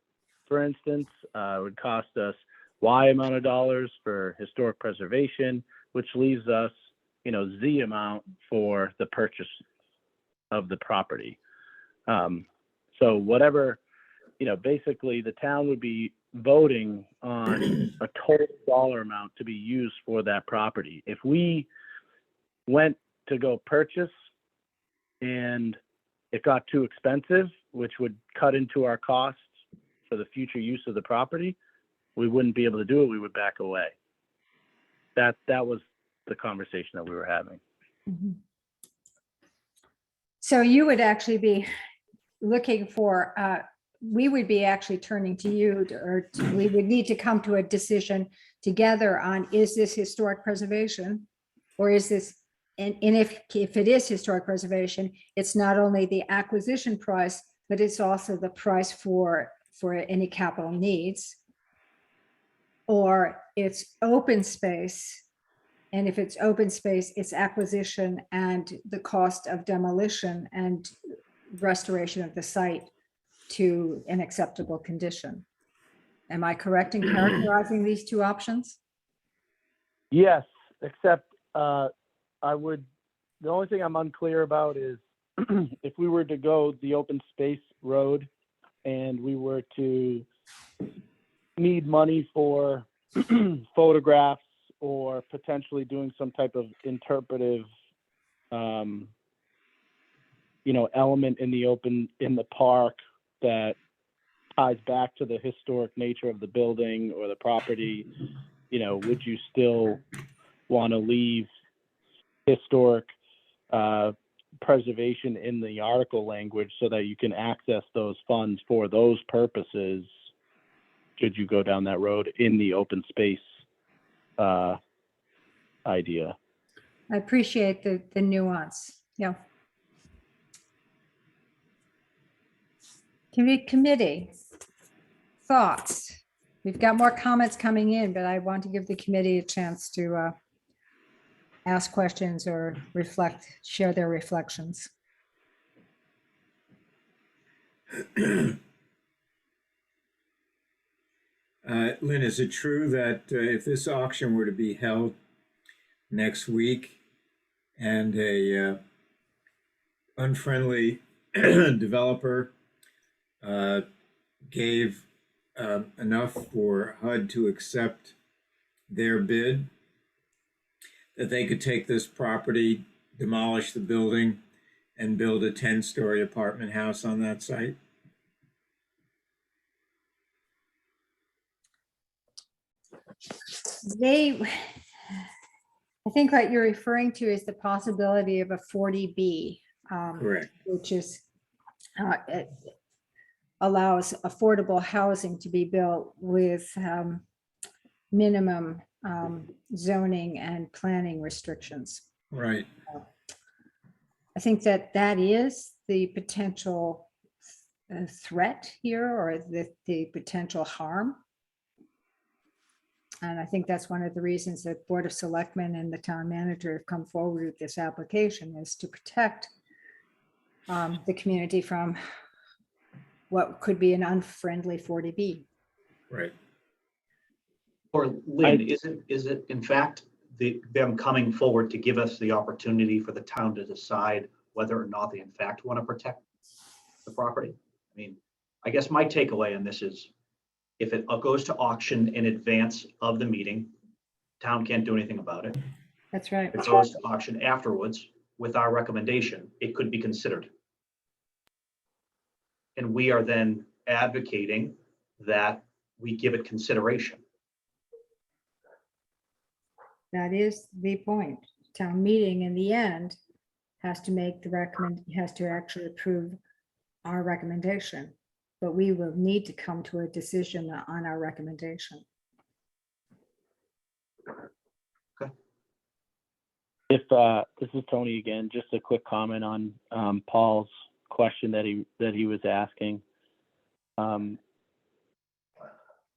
for instance. It would cost us Y amount of dollars for historic preservation, which leaves us, Z amount for the purchase of the property. So whatever, basically the town would be voting on a total dollar amount to be used for that property. If we went to go purchase and it got too expensive, which would cut into our costs for the future use of the property, we wouldn't be able to do it. We would back away. That was the conversation that we were having. Mm-hmm. So you would actually be looking for, we would be actually turning to you, we would need to come to a decision together on, is this historic preservation? Or is this, and if it is historic preservation, it's not only the acquisition price, but it's also the price for any capital needs. or it's open space. And if it's open space, it's acquisition and the cost of demolition and restoration of the site to an acceptable condition. Am I correct in characterizing these two options? Yes, except the only thing I'm unclear about is if we were to go the open space road and we were to need money for photographs or potentially doing some type of interpretive, element in the park that ties back to the historic nature of the building or the property, would you still want to leave historic preservation in the article language so that you can access those funds for those purposes should you go down that road in the open space idea? I appreciate the nuance. Yeah. Committee thoughts. We've got more comments coming in, but I want to give the committee a chance to ask questions or share their reflections. Lynn, is it true that if this auction were to be held next week and a unfriendly developer gave enough for HUD to accept their bid, that they could take this property, demolish the building, and build a 10-story apartment house on that site? I think what you're referring to is the possibility of a 40B. Correct. Which is, it allows affordable housing to be built with minimum zoning and planning restrictions. Right. I think that is the potential threat here, or the potential harm. And I think that's one of the reasons that Board of Selectmen and the town manager have come forward with this application, is to protect the community from what could be an unfriendly 40B. Right. Or Lynn, is it in fact them coming forward to give us the opportunity for the town to decide whether or not they in fact want to protect the property? I mean, I guess my takeaway on this is if it goes to auction in advance of the meeting, town can't do anything about it. That's right. If it goes to auction afterwards with our recommendation, it could be considered. And we are then advocating that we give it consideration. That is the point. Town meeting in the end has to make has to actually approve our recommendation, but we will need to come to a decision on our recommendation. If this is Tony again, just a quick comment on Paul's question that he was asking.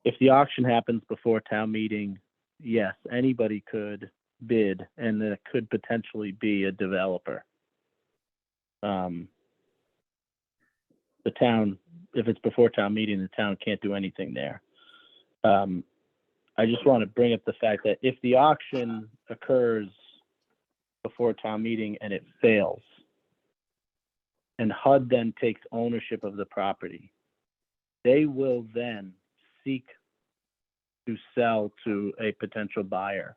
If the auction happens before town meeting, yes, anybody could bid, and there could potentially be a developer. The town, if it's before town meeting, the town can't do anything there. I just want to bring up the fact that if the auction occurs before town meeting and it fails, and HUD then takes ownership of the property, they will then seek to sell to a potential buyer.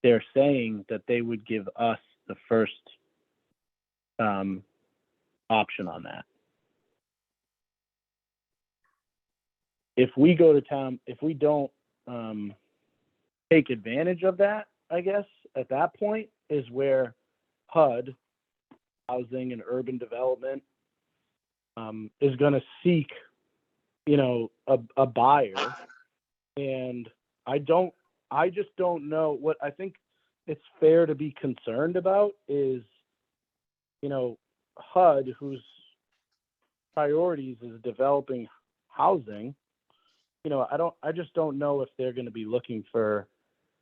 They're saying that they would give us the first option on that. If we go to town, if we don't take advantage of that, I guess at that point is where HUD, Housing and Urban Development, is going to seek, a buyer. And I just don't know. What I think it's fair to be concerned about is, HUD, whose priorities is developing housing, I just don't know if they're going to be looking for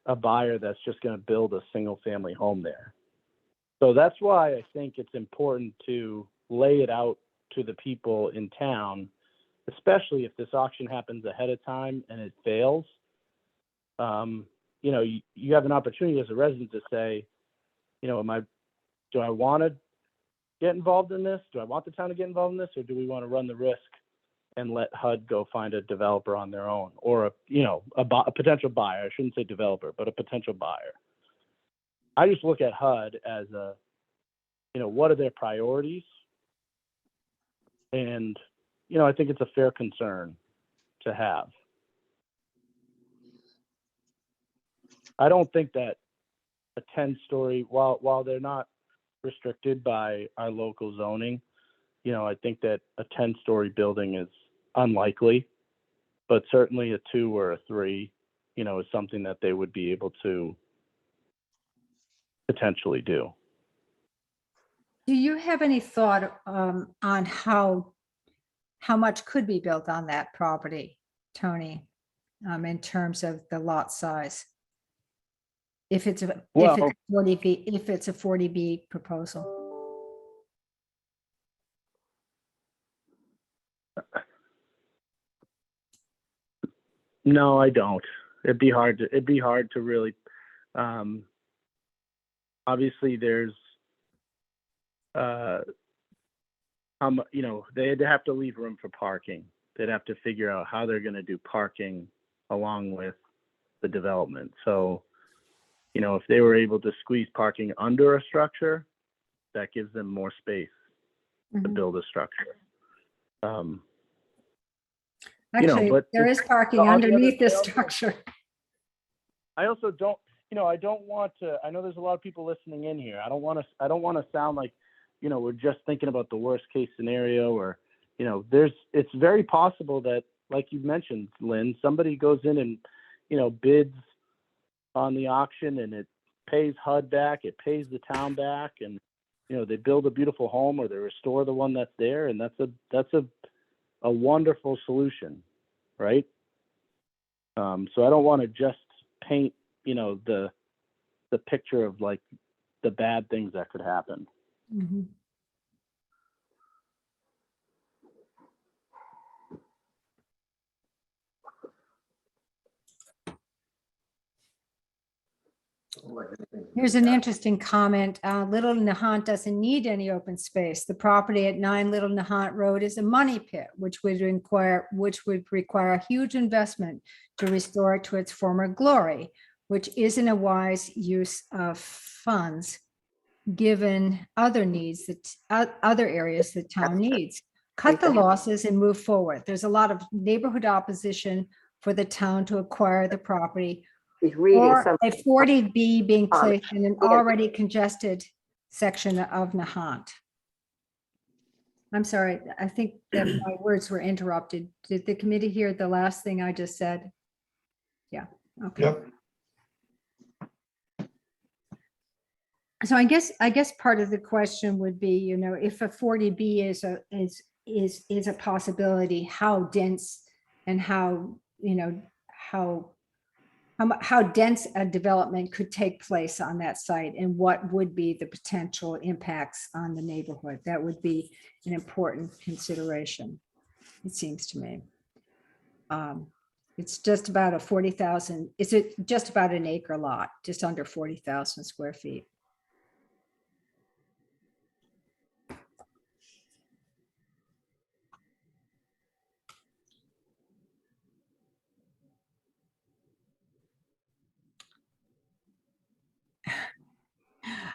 a buyer that's just going to build a single family home there. So that's why I think it's important to lay it out to the people in town, especially if this auction happens ahead of time and it fails. You have an opportunity as a resident to say, do I want to get involved in this? Do I want the town to get involved in this? Or do we want to run the risk and let HUD go find a developer on their own, or a potential buyer? I shouldn't say developer, but a potential buyer. I just look at HUD as what are their priorities? And, I think it's a fair concern to have. I don't think that a 10-story, while they're not restricted by our local zoning, I think that a 10-story building is unlikely, but certainly a 2 or a 3, is something that they would be able to potentially do. Do you have any thought on how much could be built on that property, Tony, in terms of the lot size? If it's a 40B proposal. No, I don't. It'd be hard to really, obviously there's, they'd have to leave room for parking. They'd have to figure out how they're going to do parking along with the development. So, if they were able to squeeze parking under a structure, that gives them more space to build a structure. Actually, but there is parking underneath this structure. I also don't, I don't want to, I know there's a lot of people listening in here. I don't want to sound like, we're just thinking about the worst case scenario, or, it's very possible that, like you mentioned, Lynn, somebody goes in and, bids on the auction, and it pays HUD back, it pays the town back, and, they build a beautiful home, or they restore the one that's there. And that's a wonderful solution, right? So I don't want to just paint, the picture of like the bad things that could happen. Mhm. Here's an interesting comment. Little Nahant doesn't need any open space. The property at 9 Little Nahant Road is a money pit, which would require a huge investment to restore it to its former glory, which isn't a wise use of funds, given other needs that other areas the town needs. Cut the losses and move forward. There's a lot of neighborhood opposition for the town to acquire the property, or a 40B being placed in an already congested section of Nahant. I'm sorry, I think that my words were interrupted. Did the committee hear the last thing I just said? Yeah, okay. Yep. So I guess part of the question would be, if a 40B is a possibility, how dense and how dense a development could take place on that site, and what would be the potential impacts on the neighborhood? That would be an important consideration, it seems to me. It's just about 40,000. Is it just about an acre lot, just under 40,000 square feet?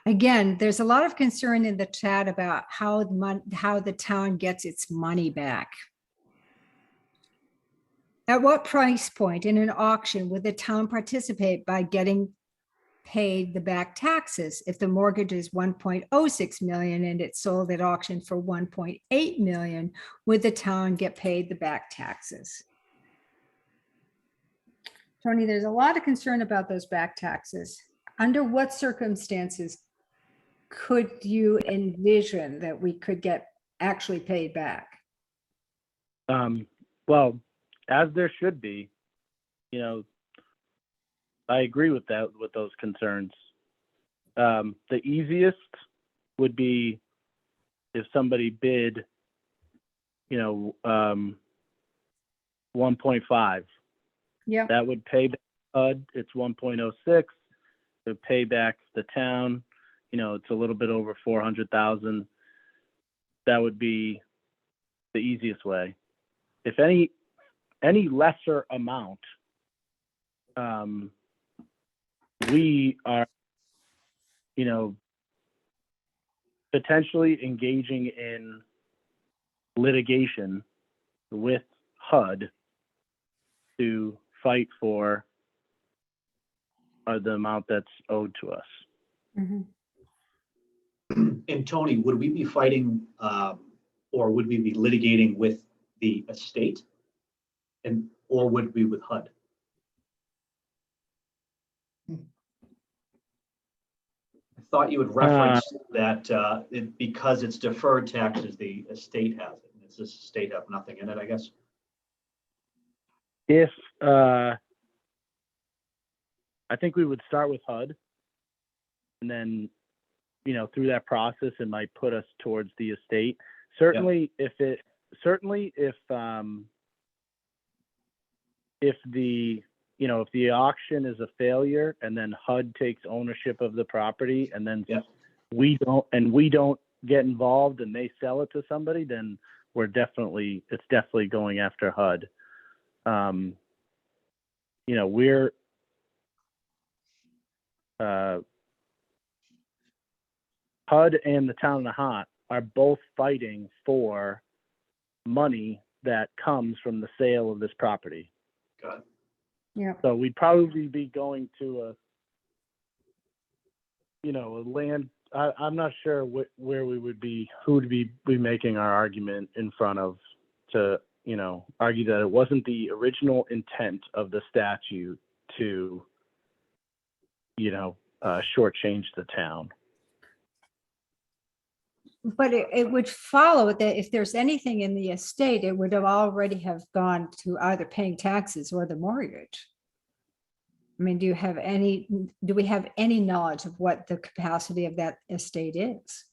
Again, there's a lot of concern in the chat about how the town gets its money back. At what price point in an auction would the town participate by getting paid the back taxes? If the mortgage is 1.06 million and it's sold at auction for 1.8 million, would the town get paid the back taxes? Tony, there's a lot of concern about those back taxes. Under what circumstances could you envision that we could get actually paid back? Well, as there should be, you know, I agree with that, with those concerns. The easiest would be if somebody bid, 1.5. Yeah, That would pay back HUD. It's 1.06. It would pay back the town. It's a little bit over 400,000. That would be the easiest way. If any lesser amount, we are, potentially engaging in litigation with HUD to fight for the amount that's owed to us. mhm. And Tony, would we be fighting or would we be litigating with the estate or would we with HUD? I thought you would reference that because it's deferred taxes, the estate has it. And does this estate have nothing in it, I guess? If I think we would start with HUD, and then, through that process, it might put us towards the estate. Certainly, if the if the auction is a failure and then HUD takes ownership of the property and then we don't get involved and they sell it to somebody, then it's definitely going after HUD. We're HUD and the town of Nahant are both fighting for money that comes from the sale of this property. Got it. Yeah, So we'd probably be going to a land. I'm not sure where we would be, who would be making our argument in front of to, argue that it wasn't the original intent of the statute to, shortchange the town. but it would follow that if there's anything in the estate, it would have already have gone to either paying taxes or the mortgage. I mean, do we have any knowledge of what the capacity of that estate is?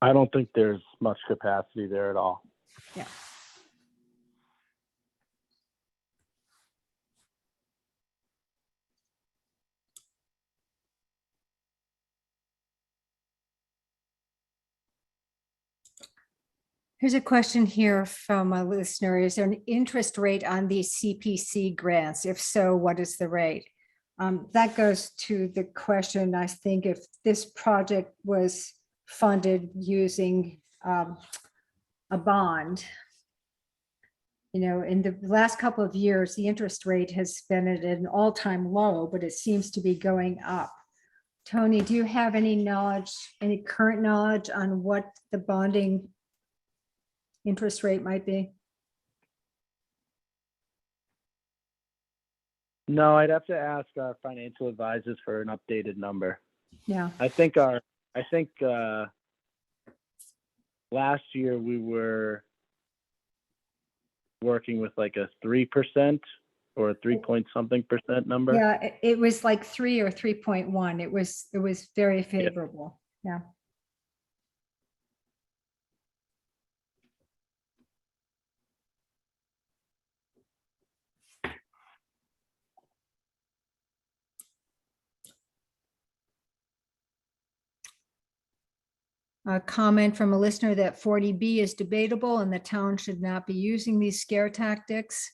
I don't think there's much capacity there at all. Yeah. Here's a question here from a listener. Is there an interest rate on these CPC grants? If so, what is the rate? That goes to the question, I think, if this project was funded using a bond, in the last couple of years, the interest rate has been at an all-time low, but it seems to be going up. Tony, do you have any current knowledge on what the bonding interest rate might be? No, I'd have to ask our financial advisors for an updated number. Yeah, I think last year we were working with like a 3% or a 3-point-something% number. yeah, it was like 3 or 3.1. It was very favorable. Yeah. A comment from a listener that 40B is debatable and the town should not be using these scare tactics.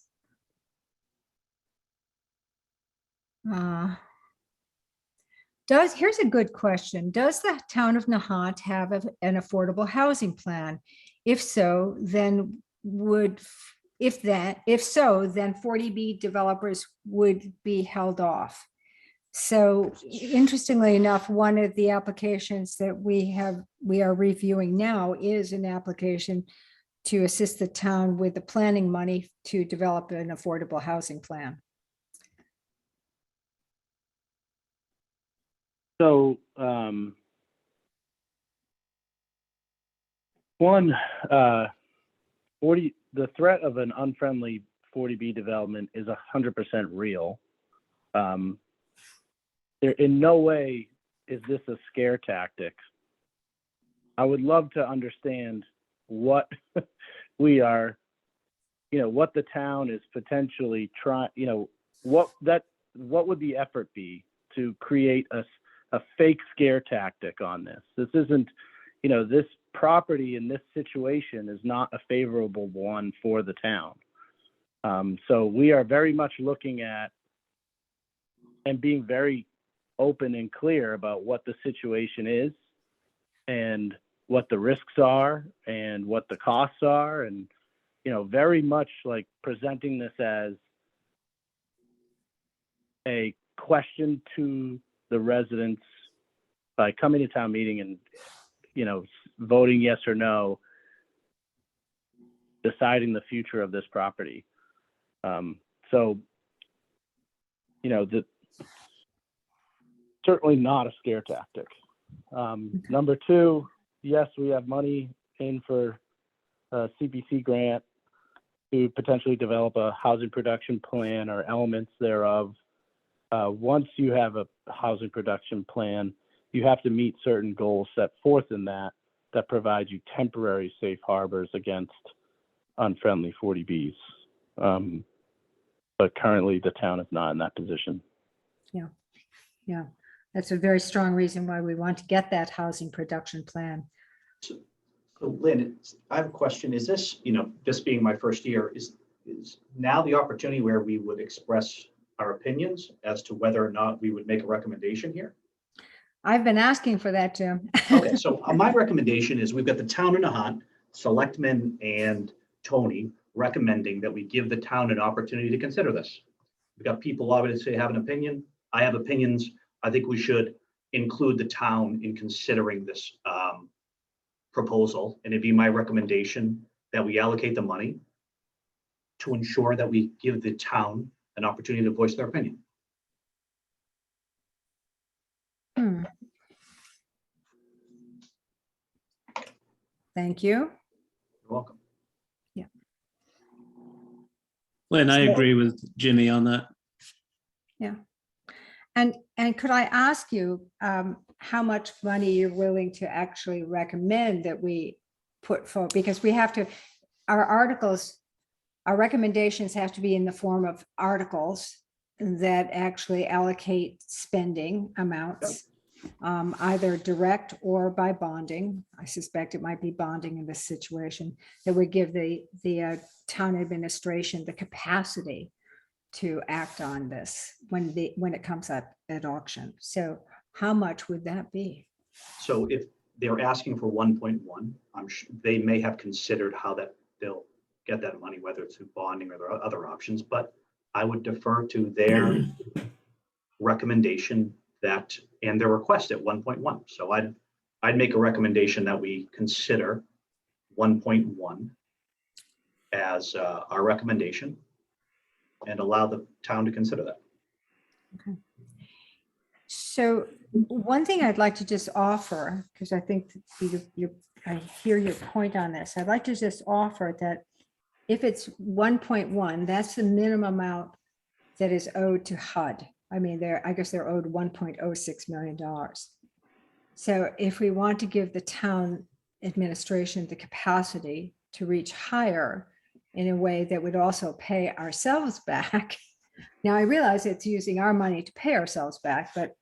Here's a good question. Does the town of Nahant have an affordable housing plan? If so, then 40B developers would be held off. So interestingly enough, one of the applications that we are reviewing now is an application to assist the town with the planning money to develop an affordable housing plan. So one, the threat of an unfriendly 40B development is 100% real. There in no way is this a scare tactic. I would love to understand what we are, what the town is potentially trying, what would the effort be to create a fake scare tactic on this? This isn't, this property in this situation is not a favorable one for the town. So we are very much looking at and being very open and clear about what the situation is and what the risks are and what the costs are, and very much like presenting this as a question to the residents by coming to town meeting and voting yes or no, deciding the future of this property. Certainly not a scare tactic. Number two, yes, we have money in for a CPC grant to potentially develop a housing production plan or elements thereof. Once you have a housing production plan, you have to meet certain goals set forth in that provide you temporary safe harbors against unfriendly 40Bs. But currently the town is not in that position. Yeah, that's a very strong reason why we want to get that housing production plan. So Lynn, I have a question. Is this, this being my first year, is now the opportunity where we would express our opinions as to whether or not we would make a recommendation here? I've been asking for that, Jim. Okay, so my recommendation is we've got the town of Nahant, Selectmen and Tony recommending that we give the town an opportunity to consider this. We've got people obviously have an opinion. I have opinions. I think we should include the town in considering this proposal. And it'd be my recommendation that we allocate the money to ensure that we give the town an opportunity to voice their opinion. Thank you. You're welcome. Lynn, I So- agree with Jimmy on that. And could I ask you how much money you're willing to actually recommend that we put forward? Because we have to, our articles, our recommendations have to be in the form of articles that actually allocate spending amounts, either direct or by bonding. I suspect it might be bonding in this situation that would give the town administration the capacity to act on this when it comes up at auction. So how much would that be? So if they're asking for 1.1, I'm sure they may have considered how that they'll get that money, whether it's through bonding or there are other options, but I would defer to their recommendation that and their request at 1.1. So I'd make a recommendation that we consider 1.1 as our recommendation and allow the town to consider that. Okay. So one thing I'd like to just offer, because I think I hear your point on this. I'd like to just offer that if it's 1.1, that's the minimum amount that is owed to HUD. I mean, I guess they're owed $1.06 million. So if we want to give the town administration the capacity to reach higher in a way that would also pay ourselves back. Now, I realize it's using our money to pay ourselves back, but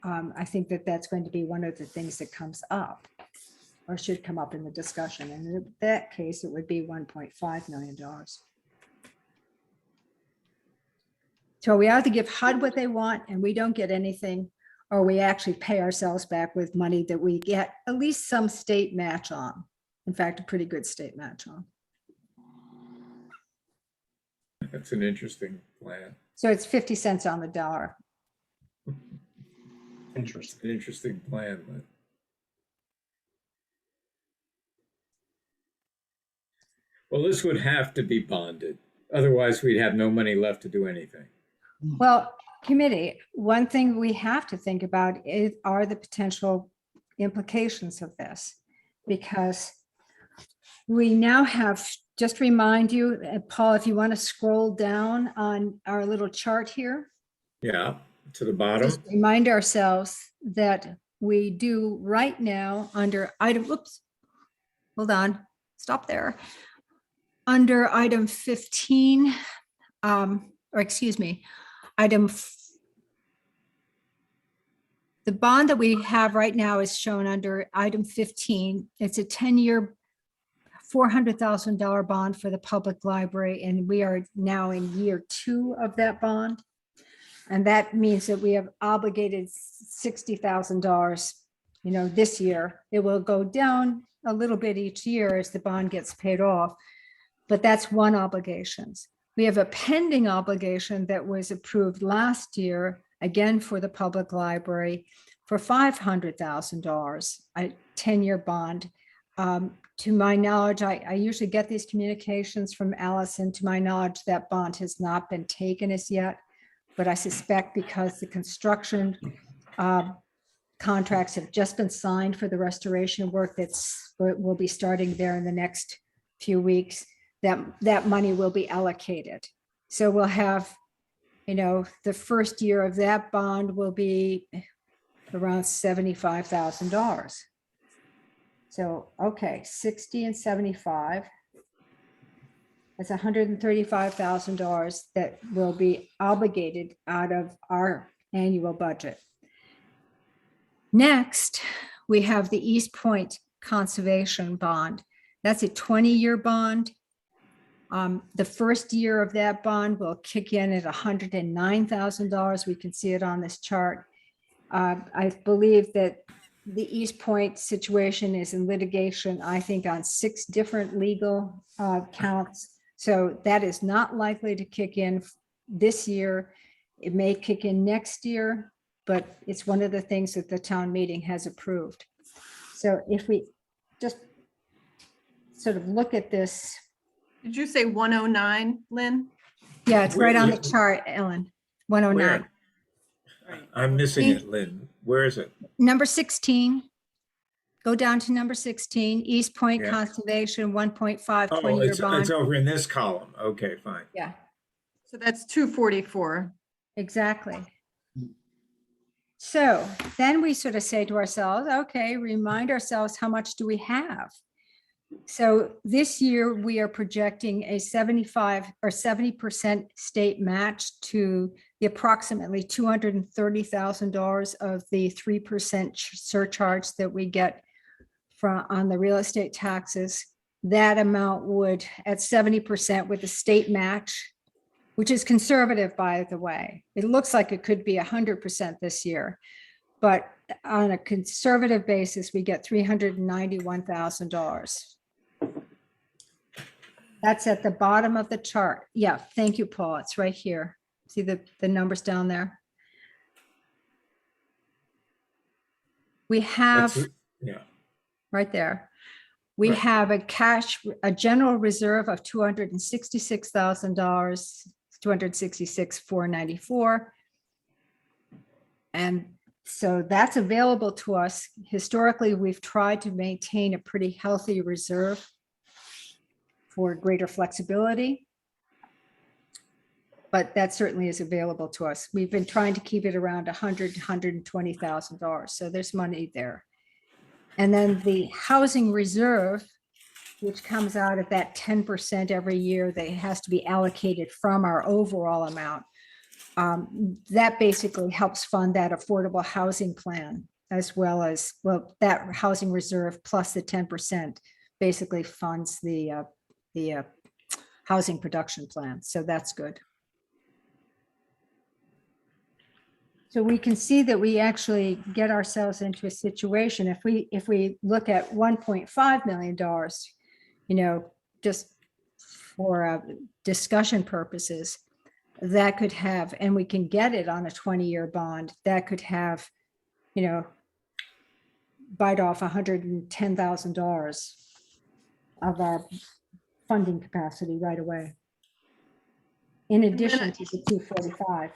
I think that that's going to be one of the things that comes up or should come up in the discussion. And in that case, it would be $1.5 million. So we either give HUD what they want and we don't get anything, or we actually pay ourselves back with money that we get at least some state match on. In fact, a pretty good state match on. That's an interesting plan. So it's 50 cents on the dollar. Interesting. An interesting plan. But well, this would have to be bonded. Otherwise, we'd have no money left to do anything. Well, committee, one thing we have to think about are the potential implications of this, because we now have, just remind you, Paul, if you want to scroll down on our little chart here, Yeah, to the bottom. just remind ourselves that we do right now under item, oops, hold on, stop there. Under item 15, or excuse me, the bond that we have right now is shown under item 15. It's a 10-year, $400,000 bond for the public library, and we are now in year 2 of that bond. And that means that we have obligated $60,000, this year. It will go down a little bit each year as the bond gets paid off, but that's one obligation. We have a pending obligation that was approved last year, again for the public library, for $500,000, a 10-year bond. To my knowledge, I usually get these communications from Allison. To my knowledge, that bond has not been taken as yet, but I suspect because the construction contracts have just been signed for the restoration work will be starting there in the next few weeks, that money will be allocated. So we'll have, the first year of that bond will be around $75,000. So, okay, 60 and 75. That's $135,000 that will be obligated out of our annual budget. Next, we have the East Point Conservation Bond. That's a 20-year bond. The first year of that bond will kick in at $109,000. We can see it on this chart. I believe that the East Point situation is in litigation, I think, on 6 different legal counts. So that is not likely to kick in this year. It may kick in next year, but it's one of the things that the town meeting has approved. So if we just sort of look at this. Did you say 109, Lynn? Yeah, it's right on the chart, Ellen, 109. Where? I'm missing it, Lynn. Where is it? Number 16. Go down to number 16, East Point Yeah. Conservation, 1.5 Oh, 20-year it's bond. over in this column. Okay, fine. Yeah, So that's 244. exactly. So then we sort of say to ourselves, okay, remind ourselves, how much do we have? So this year we are projecting a 75 or 70% state match to the approximately $230,000 of the 3% surcharge that we get from on the real estate taxes. That amount would, at 70% with the state match, which is conservative, by the way. It looks like it could be 100% this year, but on a conservative basis, we get $391,000. That's at the bottom of the chart. Yeah, thank you, Paul. It's right here. See the numbers down there? We have, Yeah. right there. We Right. have a general reserve of $266,000, $266,494. And so that's available to us. Historically, we've tried to maintain a pretty healthy reserve for greater flexibility. But that certainly is available to us. We've been trying to keep it around $120,000. So there's money there. And then the housing reserve, which comes out at that 10% every year that has to be allocated from our overall amount. That basically helps fund that affordable housing plan, as well as, well, that housing reserve plus the 10% basically funds the housing production plan. So that's good. So we can see that we actually get ourselves into a situation. If we look at $1.5 million, just for discussion purposes, that could have, and we can get it on a 20-year bond, that could have, bite off $110,000 of our funding capacity right away. In addition to the 245.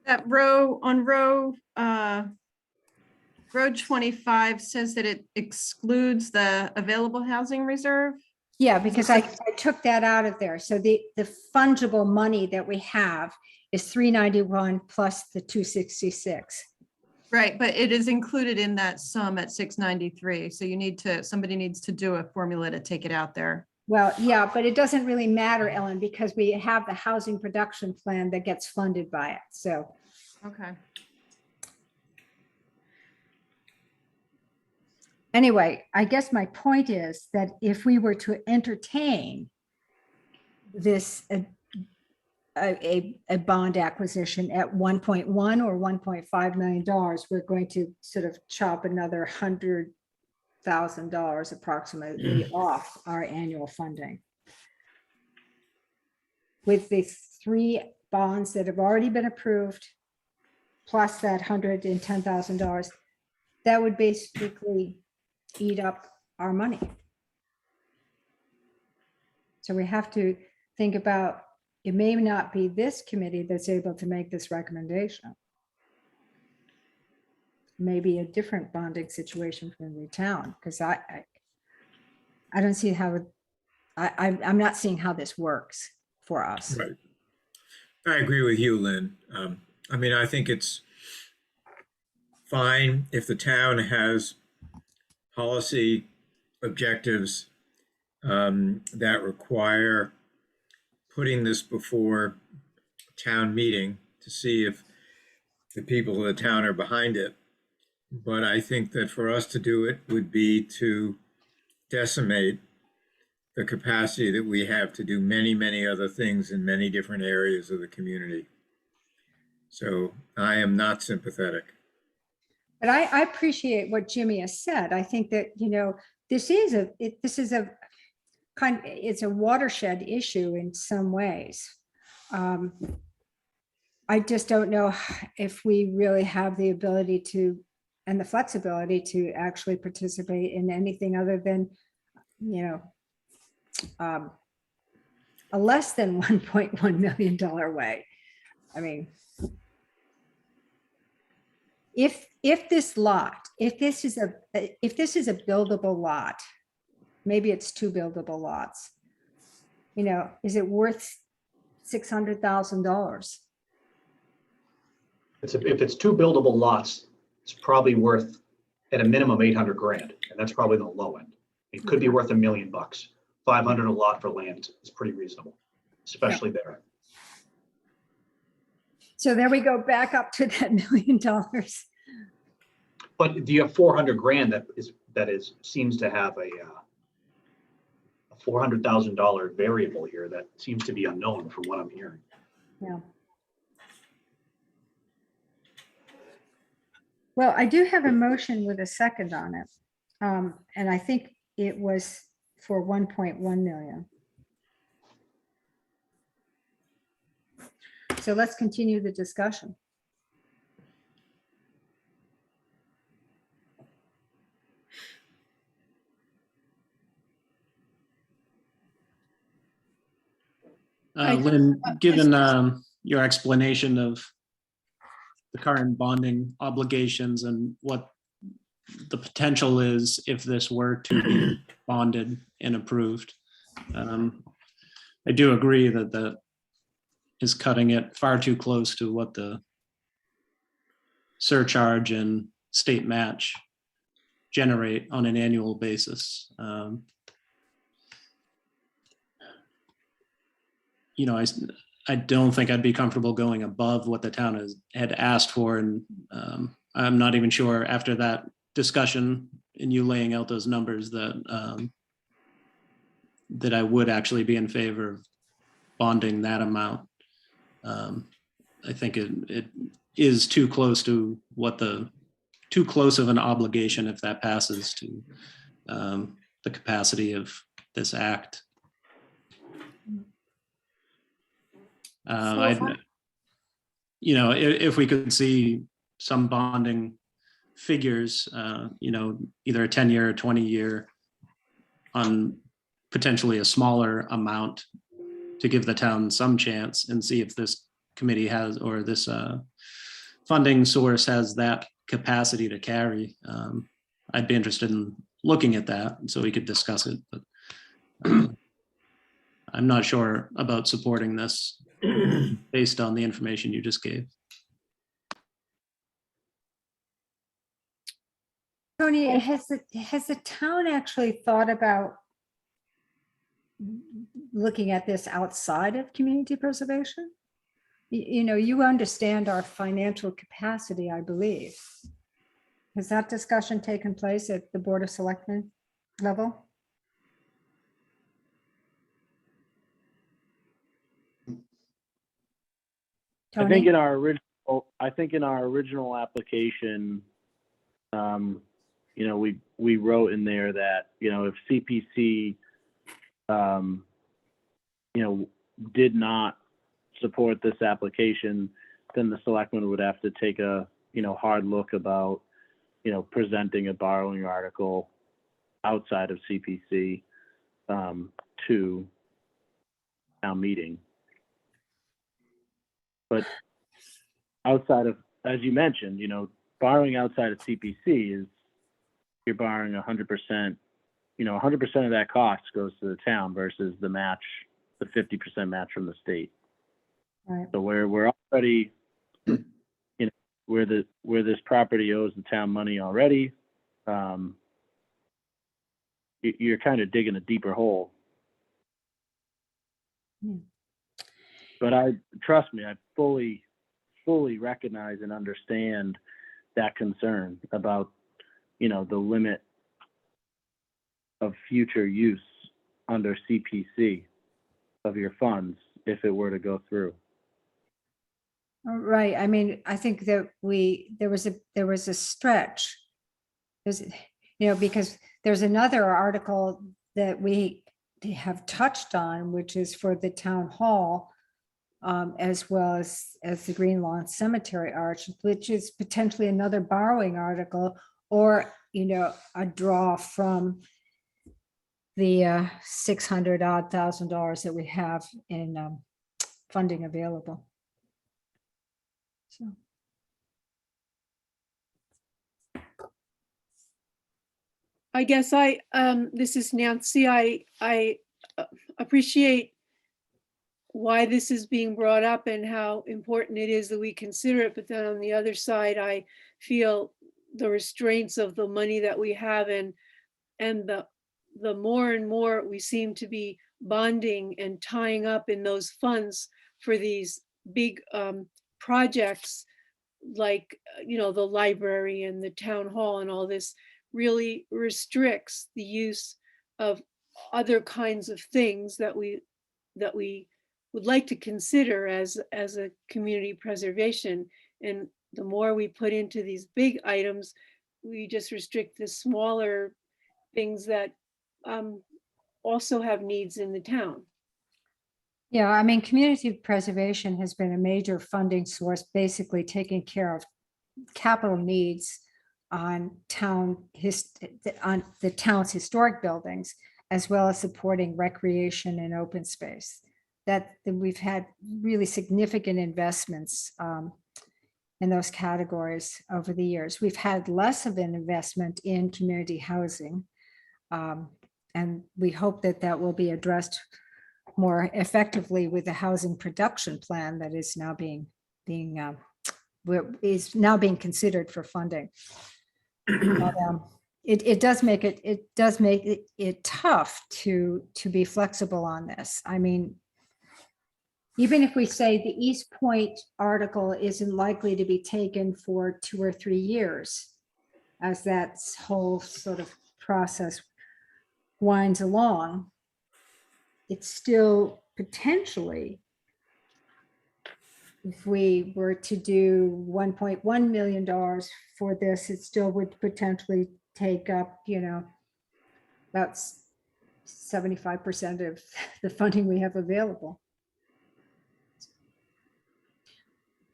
That row on row 25 says that it excludes the available housing reserve. Yeah, because I took that out of there. So the fungible money that we have is 391 plus the 266. Right, but it is included in that sum at 693. So you need to, somebody needs to do a formula to take it out there. Well, yeah, but it doesn't really matter, Ellen, because we have the housing production plan that gets funded by it. So Okay. anyway, I guess my point is that if we were to entertain this, a bond acquisition at 1.1 or 1.5 million dollars, we're going to sort of chop another $100,000 approximately off our annual funding. With the 3 bonds that have already been approved, plus that $110,000, that would basically eat up our money. So we have to think about, it may not be this committee that's able to make this recommendation. Maybe a different bonding situation from the town, because I don't see how, I'm not seeing how this works for us. Right. I agree with you, Lynn. I mean, I think it's fine if the town has policy objectives that require putting this before town meeting to see if the people of the town are behind it. But I think that for us to do it would be to decimate the capacity that we have to do many, many other things in many different areas of the community. So I am not sympathetic. But I appreciate what Jimmy has said. I think that, you know, this is a it's a watershed issue in some ways. I just don't know if we really have the ability to, and the flexibility to actually participate in anything other than, you know, a less than $1.1 million way. I mean, if this lot, if this is a buildable lot, maybe it's 2 buildable lots, you know, is it worth $600,000? If it's 2 buildable lots, it's probably worth at a minimum 800 grand, and that's probably the low end. It could be worth $1 million. 500 a lot for land is pretty reasonable, especially there. So there we go, back up to that $1 million. But do you have 400 grand that seems to have a $400,000 variable here that seems to be unknown from what I'm hearing. Yeah. Well, I do have a motion with a second on it. And I think it was for 1.1 million. So let's continue the discussion. Lynn, given your explanation of the current bonding obligations and what the potential is if this were to be bonded and approved, I do agree that that is cutting it far too close to what the surcharge and state match generate on an annual basis. You know, I don't think I'd be comfortable going above what the town had asked for. And I'm not even sure after that discussion and you laying out those numbers that that I would actually be in favor of bonding that amount. I think it is too close to too close of an obligation if that passes to the capacity of this act. You know, if we could see some bonding figures, you know, either a 10-year or 20-year on potentially a smaller amount to give the town some chance and see if this committee has, or this funding source has that capacity to carry. I'd be interested in looking at that so we could discuss it. But I'm not sure about supporting this based on the information you just gave. Tony, has the town actually thought about looking at this outside of community preservation? You know, you understand our financial capacity, I believe. Has that discussion taken place at the Board of Selectmen level? I think Tony? in our original application, you know, we wrote in there that, you know, if CPC, you know, did not support this application, then the selectmen would have to take a, you know, hard look about, you know, presenting a borrowing article outside of CPC to town meeting. But outside of, as you mentioned, you know, borrowing outside of CPC is, you're borrowing 100%, you know, 100% of that cost goes to the town versus the match, the 50% match from the state. Right. So we're already, you know, where this property owes the town money already, you're kind of digging a deeper hole. Yeah. But trust me, I fully recognize and understand that concern about, you know, the limit of future use under CPC of your funds if it were to go through. Right. I mean, I think that there was a stretch. There's, you know, because there's another article that we have touched on, which is for the town hall, as well as the Green Lawn Cemetery Arch, which is potentially another borrowing article, or, you know, a draw from the $600,000 that we have in funding available. So. I guess this is Nancy. I appreciate why this is being brought up and how important it is that we consider it. But then on the other side, I feel the restraints of the money that we have, and the more and more we seem to be bonding and tying up in those funds for these big projects, like, you know, the library and the town hall and all this, really restricts the use of other kinds of things that we would like to consider as a community preservation. And the more we put into these big items, we just restrict the smaller things that also have needs in the town. Yeah, I mean, community preservation has been a major funding source, basically taking care of capital needs on the town's historic buildings, as well as supporting recreation and open space. That we've had really significant investments in those categories over the years. We've had less of an investment in community housing, and we hope that that will be addressed more effectively with the housing production plan that is now being considered for funding. But, it does make it tough to be flexible on this. I mean, even if we say the East Point article isn't likely to be taken for 2 or 3 years, as that whole sort of process winds along, it's still potentially, if we were to do $1.1 million for this, it still would potentially take up, you know, about 75% of the funding we have available.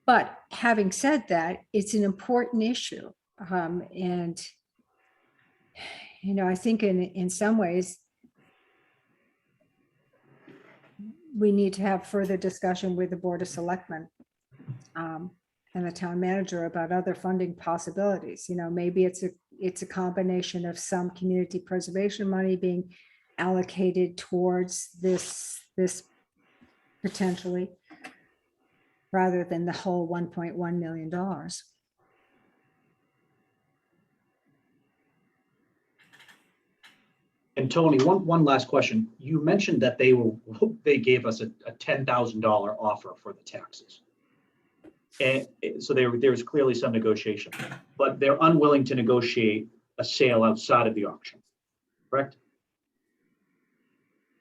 But having said that, it's an important issue. And, you know, I think in some ways, we need to have further discussion with the Board of Selectmen and the town manager about other funding possibilities. You know, maybe it's a combination of some community preservation money being allocated towards this potentially, rather than the whole $1.1 million. And Tony, one last question. You mentioned that they gave us a $10,000 offer for the taxes. And so there's clearly some negotiation, but they're unwilling to negotiate a sale outside of the auction, correct?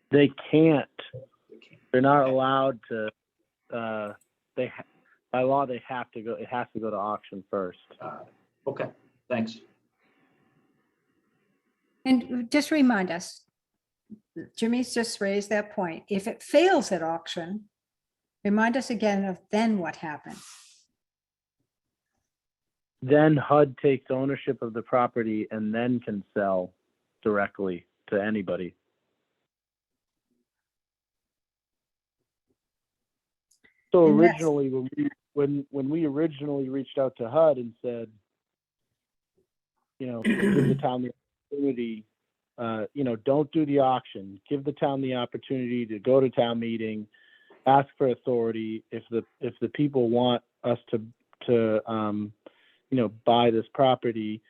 They can't. They can't. They're not allowed to. By law, they have to go. It has to go to auction first. Okay, thanks. And just remind us, Jimmy's just raised that point. If it fails at auction, remind us again of then what happens. Then HUD takes ownership of the property and then can sell directly to anybody. So And that's- originally, when we originally reached out to HUD and said, give the town the opportunity, don't do the auction. Give the town the opportunity to go to town meeting, ask for authority. If the people want us to buy this property,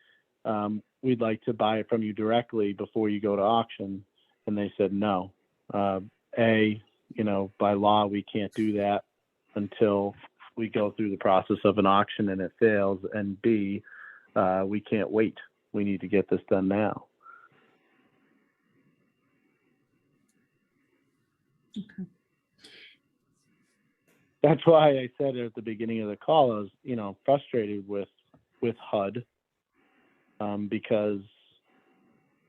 we'd like to buy it from you directly before you go to auction. And they said no. By law we can't do that until we go through the process of an auction and it fails. And B, we can't wait. We need to get this done now. Okay. That's why I said at the beginning of the call, I was, frustrated with HUD because,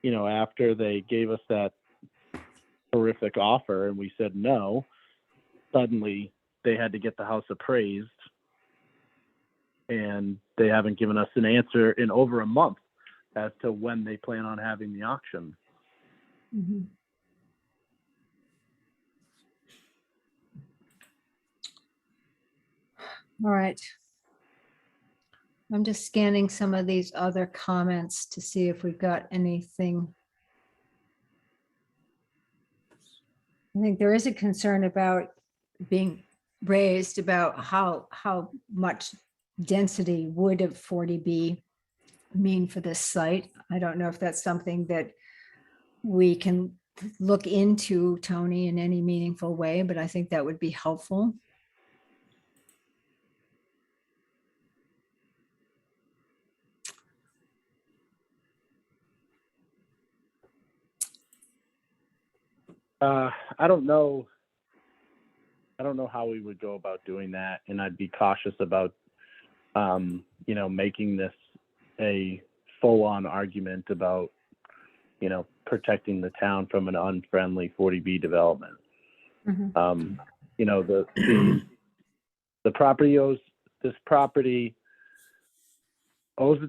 after they gave us that horrific offer and we said no, suddenly they had to get the house appraised and they haven't given us an answer in over a month as to when they plan on having the auction. Mhm. All right. I'm just scanning some of these other comments to see if we've got anything. I think there is a concern about being raised about how much density would a 40B mean for this site. I don't know if that's something that we can look into, Tony, in any meaningful way, but I think that would be helpful. I don't know how we would go about doing that, and I'd be cautious about, making this a full-on argument about, protecting the town from an unfriendly 40B development. Mhm. The property owes the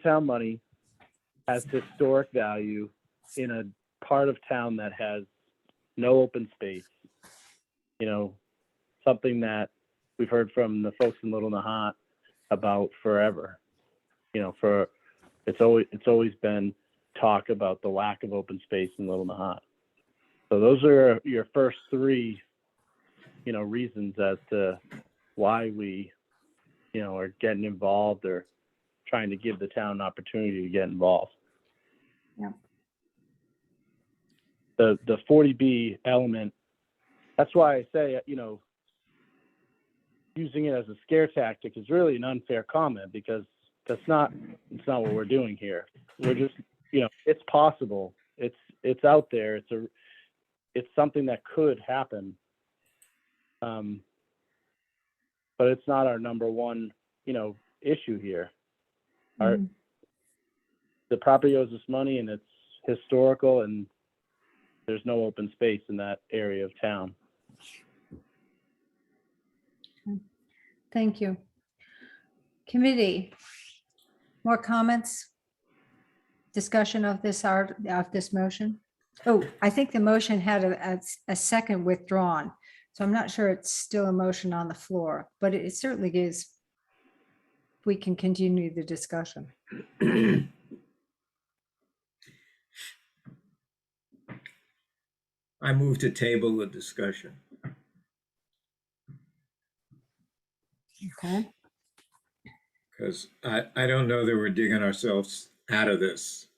town money, has historic value in a part of town that has no open space. Something that we've heard from the folks in Little Nahant about forever. It's always been talk about the lack of open space in Little Nahant. So those are your first three, reasons as to why we, are getting involved or trying to give the town an opportunity to get involved. Yeah. The 40B element, that's why I say, using it as a scare tactic is really an unfair comment because it's not what we're doing here. We're just, it's possible. It's out there. It's something that could happen. But it's not our number one, issue here. Mhm. The property owes us money and it's historical and there's no open space in that area of town. Thank you. Committee, more comments? Discussion of this motion? Oh, I think the motion had a second withdrawn. So I'm not sure it's still a motion on the floor, but it certainly is. We can continue the discussion. I move to table the discussion. Okay. Because I don't know that we're digging ourselves out of this.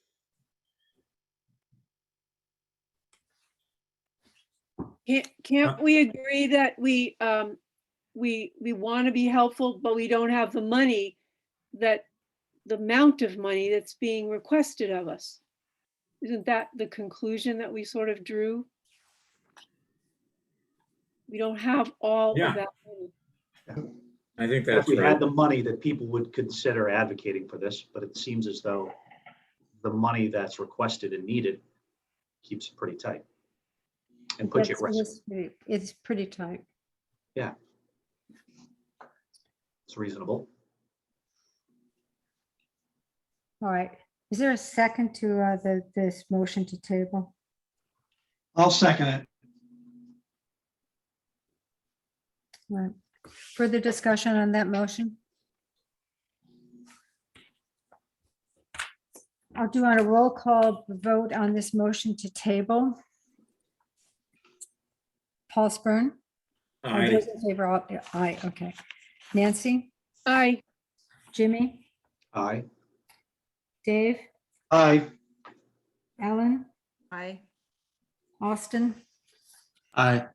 Can't we agree that we want to be helpful, but we don't have the money, that the amount of money that's being requested of us? Isn't that the conclusion that we sort of drew? We don't have all Yeah. of that money. I think If that's we right. had the money, that people would consider advocating for this, but it seems as though the money that's requested and needed keeps it pretty tight and puts you at risk. It's pretty tight. Yeah. It's reasonable. All right. Is there a second to this motion to table? I'll second it. All right. Further discussion on that motion? I'll do on a roll call vote on this motion to table. Paul Spurn? All Aye. those in favor, aye, okay. Nancy, Aye. Jimmy, Aye. Dave, Aye. Ellen, Aye. Austin? Aye.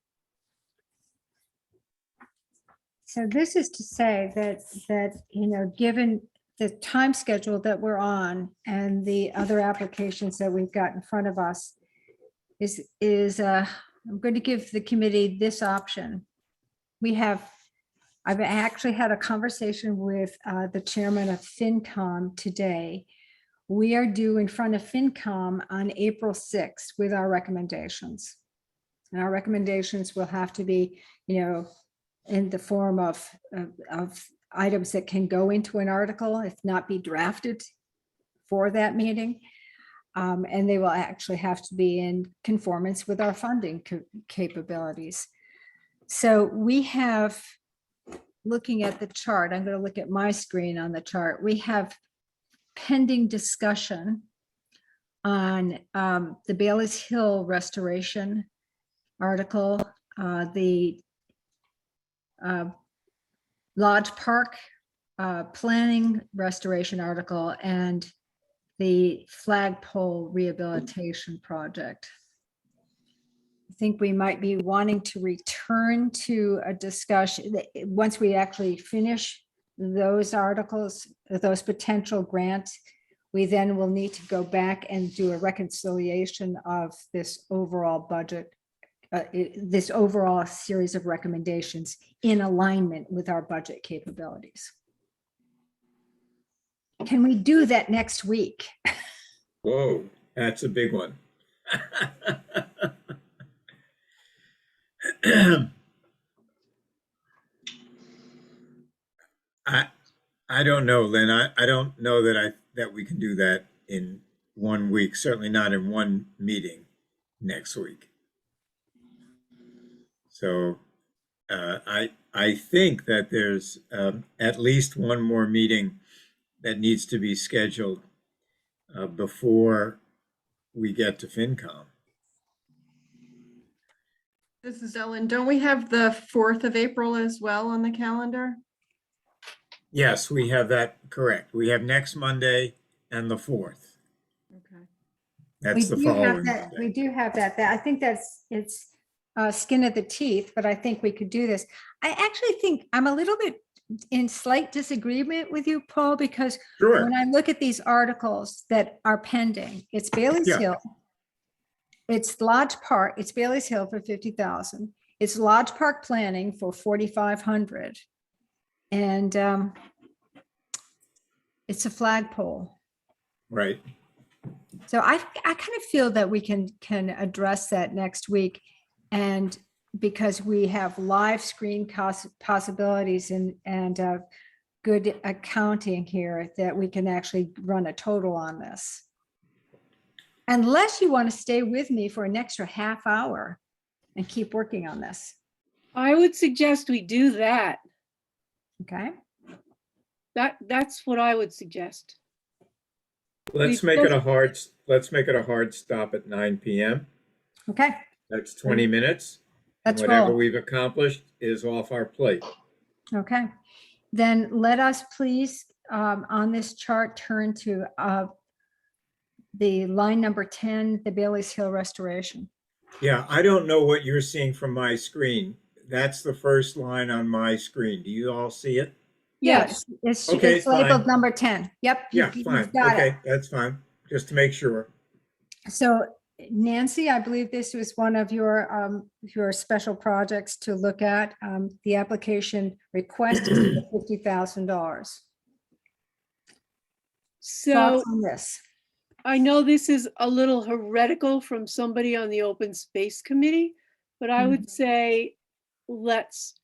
So this is to say that, given the time schedule that we're on and the other applications that we've got in front of us, I'm going to give the committee this option. I've actually had a conversation with the chairman of FinCom today. We are due in front of FinCom on April 6th with our recommendations. And our recommendations will have to be, in the form of items that can go into an article, if not be drafted for that meeting. And they will actually have to be in conformance with our funding capabilities. So we have, looking at the chart, I'm going to look at my screen on the chart. We have pending discussion on the Bailey's Hill restoration article, the Lodge Park planning restoration article, and the flagpole rehabilitation project. I think we might be wanting to return to a discussion once we actually finish those articles, those potential grants. We then will need to go back and do a reconciliation of this overall budget, this overall series of recommendations in alignment with our budget capabilities. Can we do that next week? Whoa, that's a big one. I don't know, Lynn. I don't know that we can do that in 1 week, certainly not in one meeting next week. So I think that there's at least one more meeting that needs to be scheduled before we get to FinCom. This is Ellen. Don't we have the 4th of April as well on the calendar? Yes, we have that correct. We have next Monday and the 4th. Okay. That's the We do have following that. We Monday. do have that. I think it's skin of the teeth, but I think we could do this. I actually think I'm a little bit in slight disagreement with you, Paul, because Sure. when I look at these articles that are pending, it's Bailey's Yeah. Hill. It's Lodge Park, it's Bailey's Hill for 50,000. It's Lodge Park planning for 4,500. And it's a flagpole. Right. So I kind of feel that we can address that next week. And because we have live screen possibilities and good accounting here, that we can actually run a total on this. Unless you want to stay with me for an extra half hour and keep working on this, I would suggest we do that. okay? That's what I would suggest. Let's We make it both- a hard stop at 9 p.m. Okay, That's 20 minutes. And Let's whatever roll. we've accomplished is off our plate. Okay. Then let us please, on this chart, turn to the line number 10, the Bailey's Hill restoration. Yeah, I don't know what you're seeing from my screen. That's the first line on my screen. Do you all see it? Yes. Okay, It's labeled fine. number 10. Yep. Yeah, you've fine. got it. Okay, that's fine. Just to make sure. So Nancy, I believe this was one of your special projects to look at. The application request is for $50,000. So Thoughts on this? I know this is a little heretical from somebody on the Open Space Committee, but I would say let's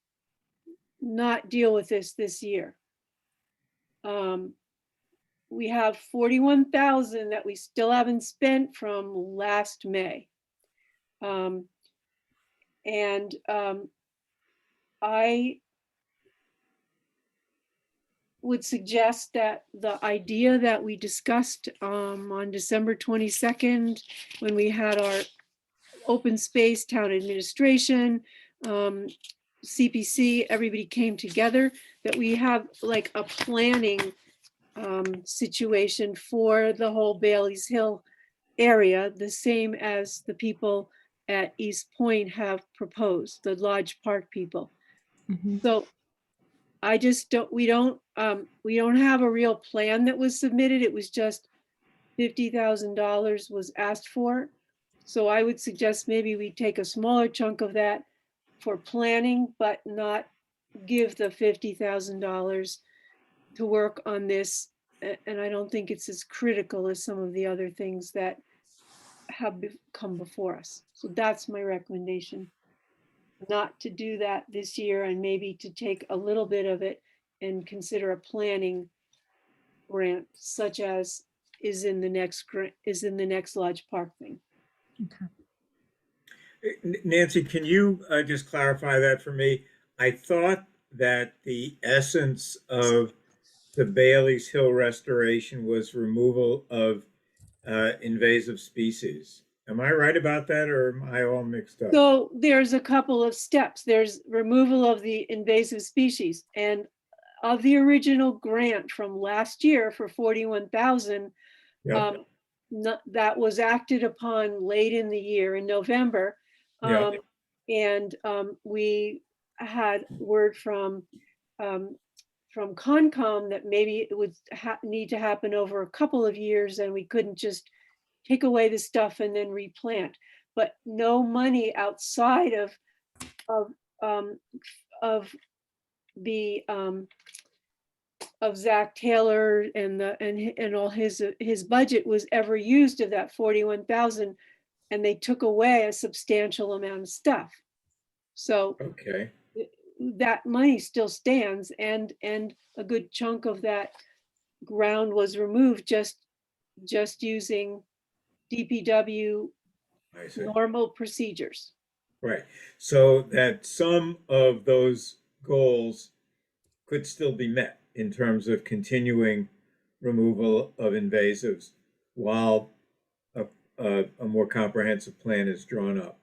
not deal with this year. We have 41,000 that we still haven't spent from last May. I would suggest that the idea that we discussed on December 22nd, when we had our open space town administration, CPC, everybody came together, that we have like a planning situation for the whole Bailey's Hill area, the same as the people at East Point have proposed, the Lodge Park people. Mhm. So I just don't, we don't have a real plan that was submitted. It was just $50,000 was asked for. So I would suggest maybe we take a smaller chunk of that for planning, but not give the $50,000 to work on this. And I don't think it's as critical as some of the other things that have come before us. So that's my recommendation. Not to do that this year, and maybe to take a little bit of it and consider a planning grant, such as is in the next Lodge Park thing. Nancy, can you just clarify that for me? I thought that the essence of the Bailey's Hill restoration was removal of invasive species. Am I right about that, or am I all mixed up? So there's a couple of steps. There's removal of the invasive species, and of the original grant from last year for 41,000, Yeah, that was acted upon late in the year in November. yeah, And we had word from Concom that maybe it would need to happen over a couple of years, and we couldn't just take away the stuff and then replant. But no money outside of the of Zach Taylor and all his budget was ever used of that 41,000, and they took away a substantial amount of stuff. So okay. that money still stands, and a good chunk of that ground was removed just using DPW I see. normal procedures. Right. So that some of those goals could still be met in terms of continuing removal of invasives while a more comprehensive plan is drawn up.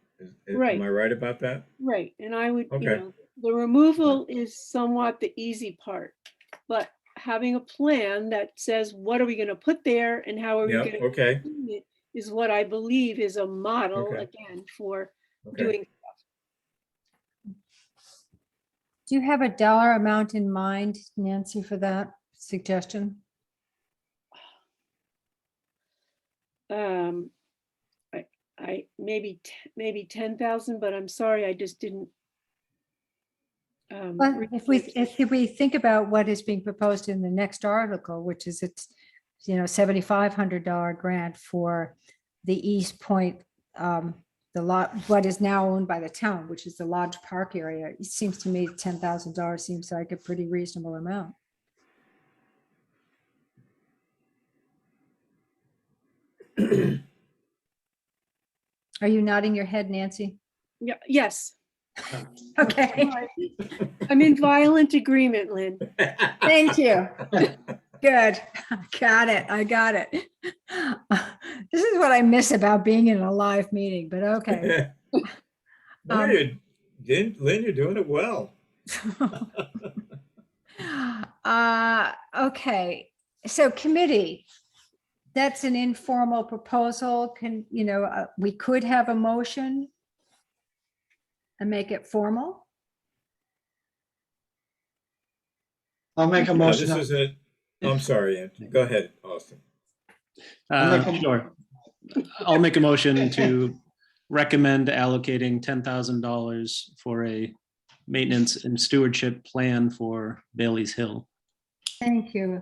Right. Am I right about that? Right, and I would, Okay. the removal is somewhat the easy part, but having a plan that says, what are we gonna put there and how are we Yeah, gonna okay, do it, is what I believe is a model, Okay. again, for okay. doing. Do you have a dollar amount in mind, Nancy, for that suggestion? I maybe 10,000, but I'm sorry, I just didn't. But if we think about what is being proposed in the next article, which is it's, $7,500 grant for the East Point, the lot, what is now owned by the town, which is the Lodge Park area. It seems to me $10,000 seems like a pretty reasonable amount. Are you nodding your head, Nancy? Yeah, yes, Okay, I'm in violent agreement, Lynn. thank you. Good. Got it. I got it. This is what I miss about being in a live meeting, but okay. No, you didn't, Lynn, you're doing it well. Okay, so committee, that's an informal proposal. Can, we could have a motion and make it formal. I'll make a No, motion. this is it. I'm sorry, Ann. Go ahead, Austin. Sure. I'll make a motion to recommend allocating $10,000 for a maintenance and stewardship plan for Bailey's Hill. Thank you.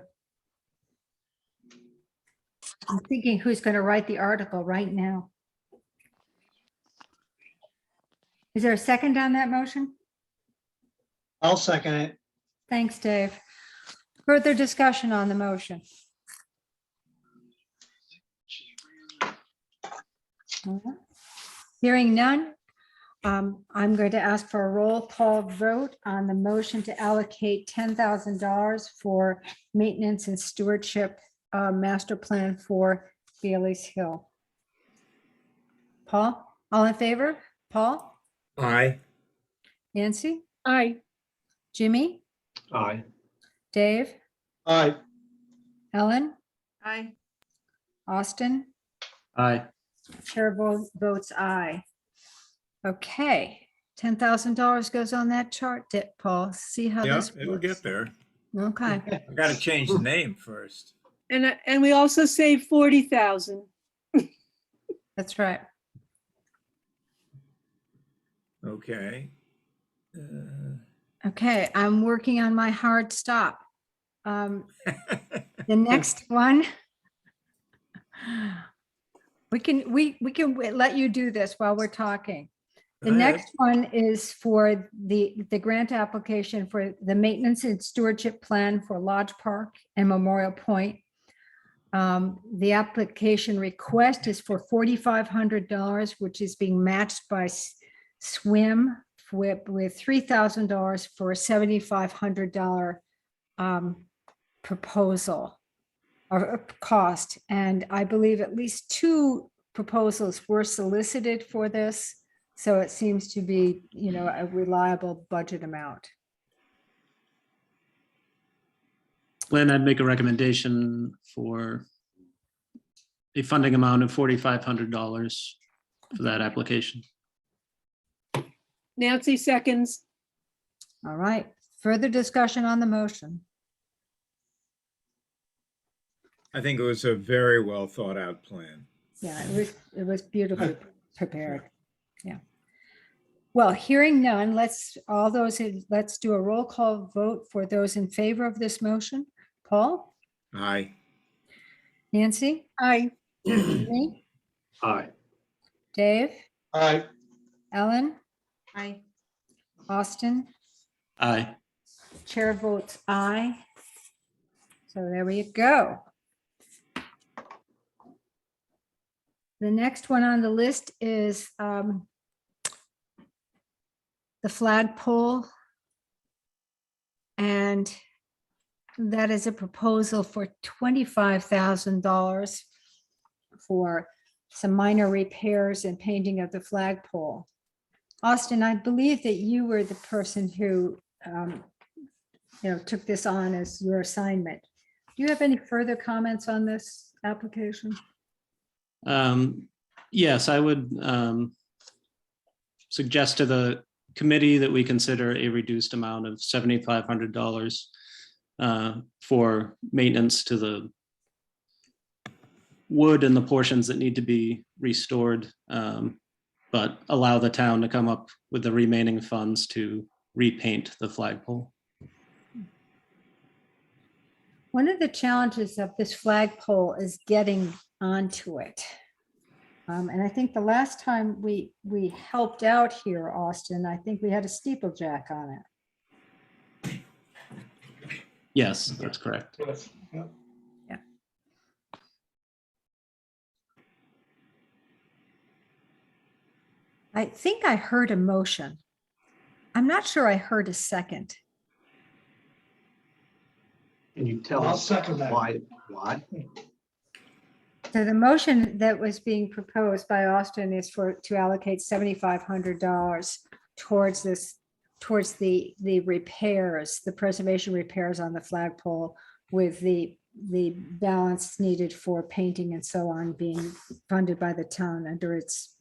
I'm thinking who's going to write the article right now. Is there a second on that motion? I'll second it. Thanks, Dave. Further discussion on the motion? Hearing none, I'm going to ask for a roll call vote on the motion to allocate $10,000 for maintenance and stewardship master plan for Bailey's Hill. Paul, all in favor? Paul, Aye. Nancy, Aye. Jimmy, Aye. Dave, Aye. Ellen, Aye. Austin, Aye. chair votes aye. Okay, $10,000 goes on that chart, Paul. See how Yeah, this it'll works. get there. Okay, I gotta change the name first. And we also saved 40,000. that's right. Okay. Okay, I'm working on my hard stop. The next one. We can let you do this while we're talking. The Go ahead. next one is for the grant application for the maintenance and stewardship plan for Lodge Park and Memorial Point. The application request is for $4,500, which is being matched by SWIM with $3,000 for a $7,500 proposal or cost. And I believe at least 2 proposals were solicited for this. So it seems to be, a reliable budget amount. Lynn, I'd make a recommendation for a funding amount of $4,500 for that application. Nancy seconds. All right, further discussion on the motion. I think it was a very well thought out plan. Yeah, it was beautifully prepared. Yeah. Well, hearing none, let's do a roll call vote for those in favor of this motion. Paul, Aye. Nancy, Aye. me, Aye. Dave, Aye. Ellen, Aye. Austin, Aye. chair votes aye. So there we go. The next one on the list is the flagpole. And that is a proposal for $25,000 for some minor repairs and painting of the flagpole. Austin, I believe that you were the person who took this on as your assignment. Do you have any further comments on this application? Yes, I would suggest to the committee that we consider a reduced amount of $7,500 for maintenance to the wood and the portions that need to be restored, but allow the town to come up with the remaining funds to repaint the flagpole. One of the challenges of this flagpole is getting onto it. And I think the last time we helped out here, Austin, I think we had a steeplejack on it. Yes, that's correct. Yes. Yep. Yeah. I think I heard a motion. I'm not sure I heard a second. Can you tell I'll us second that. why? Why? So the motion that was being proposed by Austin is to allocate $7,500 towards this, towards the repairs, the preservation repairs on the flagpole, with the balance needed for painting and so on being funded by the town under its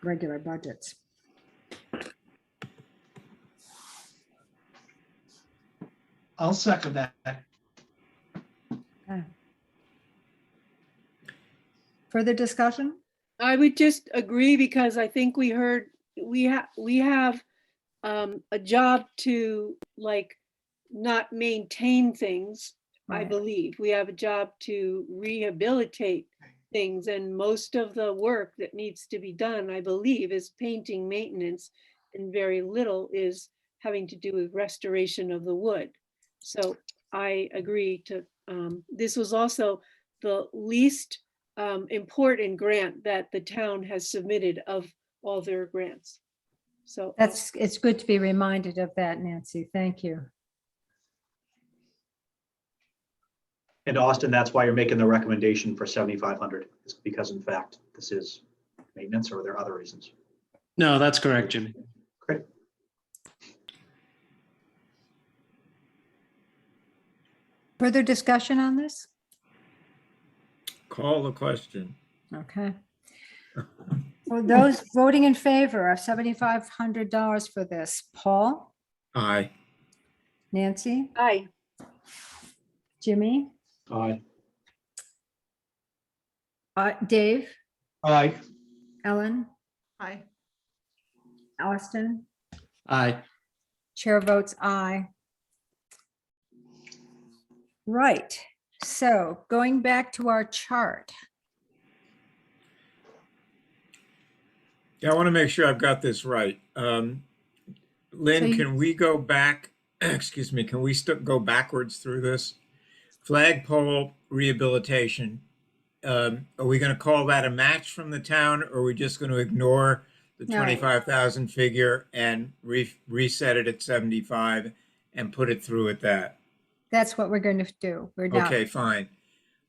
regular budgets. I'll second that. Okay. Further discussion? I would just agree because I think we heard, we have a job to like not maintain things. I Right. believe we have a job to rehabilitate things, and most of the work that needs to be done, I believe, is painting maintenance, and very little is having to do with restoration of the wood. So I agree to, this was also the least important grant that the town has submitted of all their grants. So It's good to be reminded of that, Nancy. Thank you. And Austin, that's why you're making the recommendation for 7,500, is because in fact, this is maintenance, or are there other reasons? No, that's correct, Jimmy. Great. Further discussion on this? Call the question. Okay. For those voting in favor of $7,500 for this, Paul, Aye. Nancy, aye. Jimmy, Aye. Dave, Aye. Ellen, Hi. Austin, Aye. chair votes aye. Right, so going back to our chart. Yeah, I want to make sure I've got this right. So Lynn, you- can we go back, excuse me, can we go backwards through this? Flagpole rehabilitation, are we going to call that a match from the town, or are we just going to ignore the No. 25,000 figure and reset it at 75 and put it through at that? That's what we're going to do. We're not. Okay, fine.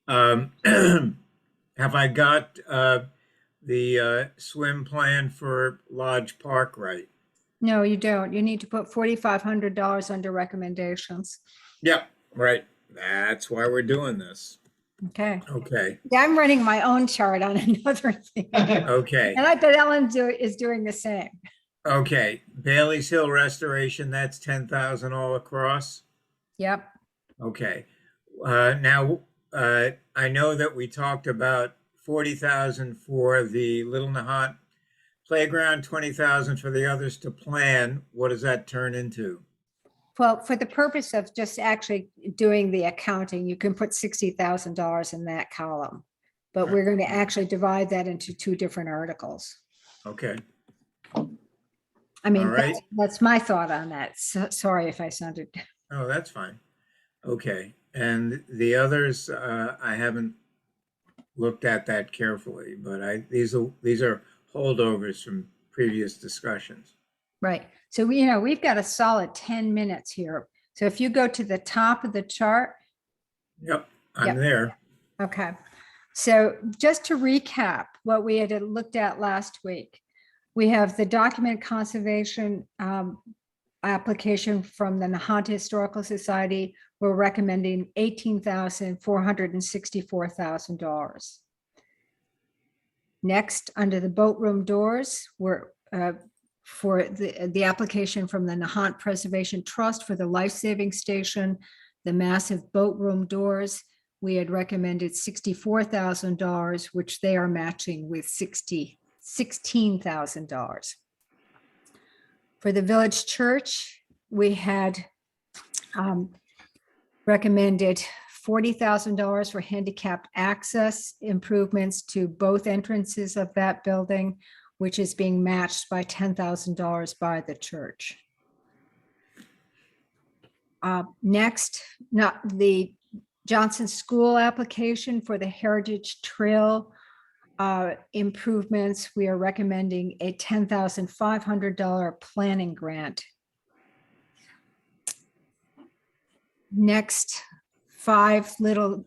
Have I got the swim plan for Lodge Park right? No, you don't. You need to put $4,500 under recommendations. Yep, right. That's why we're doing this. Okay. Okay, Yeah, I'm running my own chart on another thing. okay, And I bet Ellen is doing the same. okay. Bailey's Hill Restoration, that's 10,000 all across. Yep. Okay. Now, I know that we talked about 40,000 for the Little Nahant Playground, 20,000 for the others to plan. What does that turn into? Well, for the purpose of just actually doing the accounting, you can put $60,000 in that column. But we're going to actually divide that into two different articles. Okay, I mean, All right. that's my thought on that. Sorry if I sounded, oh, that's fine. Okay, and the others, I haven't looked at that carefully, but these are holdovers from previous discussions. right. So we've got a solid 10 minutes here. So if you go to the top of the chart, Yep, I'm Yep. there. okay. So just to recap what we had looked at last week, we have the document conservation application from the Nahant Historical Society. We're recommending $18,464,000. Next, under the boat room doors, we're for the application from the Nahant Preservation Trust for the life-saving station, the massive boat room doors. We had recommended $64,000, which they are matching with $16,000. For the village church, we had recommended $40,000 for handicapped access improvements to both entrances of that building, which is being matched by $10,000 by the church. Next, not the Johnson School application for the Heritage Trail improvements. We are recommending a $10,500 planning grant. Next, the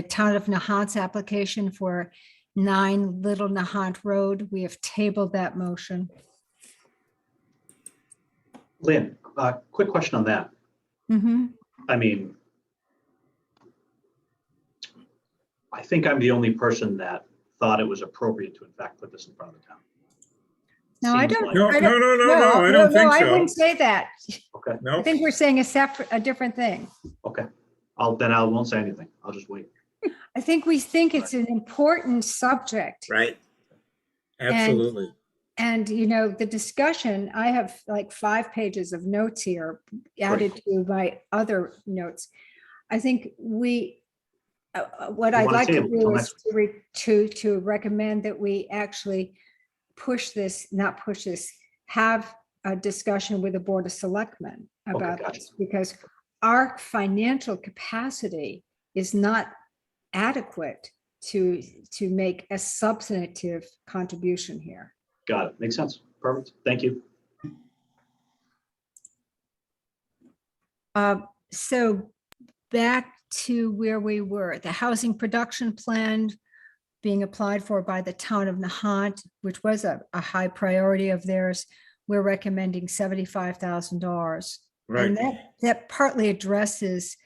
town of Nahant's application for 9 Little Nahant Road. We have tabled that motion. Lynn, quick question on that. Mhm. I mean, I think I'm the only person that thought it was appropriate to in fact put this in front of the town. No, I Seems don't. like- No, I no, don't- no, no, no, I don't think I so. wouldn't say that. Okay, I No, think we're saying a different thing. okay. I won't say anything. I'll just wait. I think we think it's an important subject. right. Absolutely. And, the discussion, I have like 5 pages of notes here added to my other notes. I think what We I'd wanna like to table do till is to recommend that we actually have a discussion with the Board of Selectmen about gotcha. this, because our financial capacity is not adequate to make a substantive contribution here. Got it. Makes sense. Perfect. Thank you. So back to where we were, the housing production plan being applied for by the town of Nahant, which was a high priority of theirs. We're recommending $75,000. And Right. that partly addresses,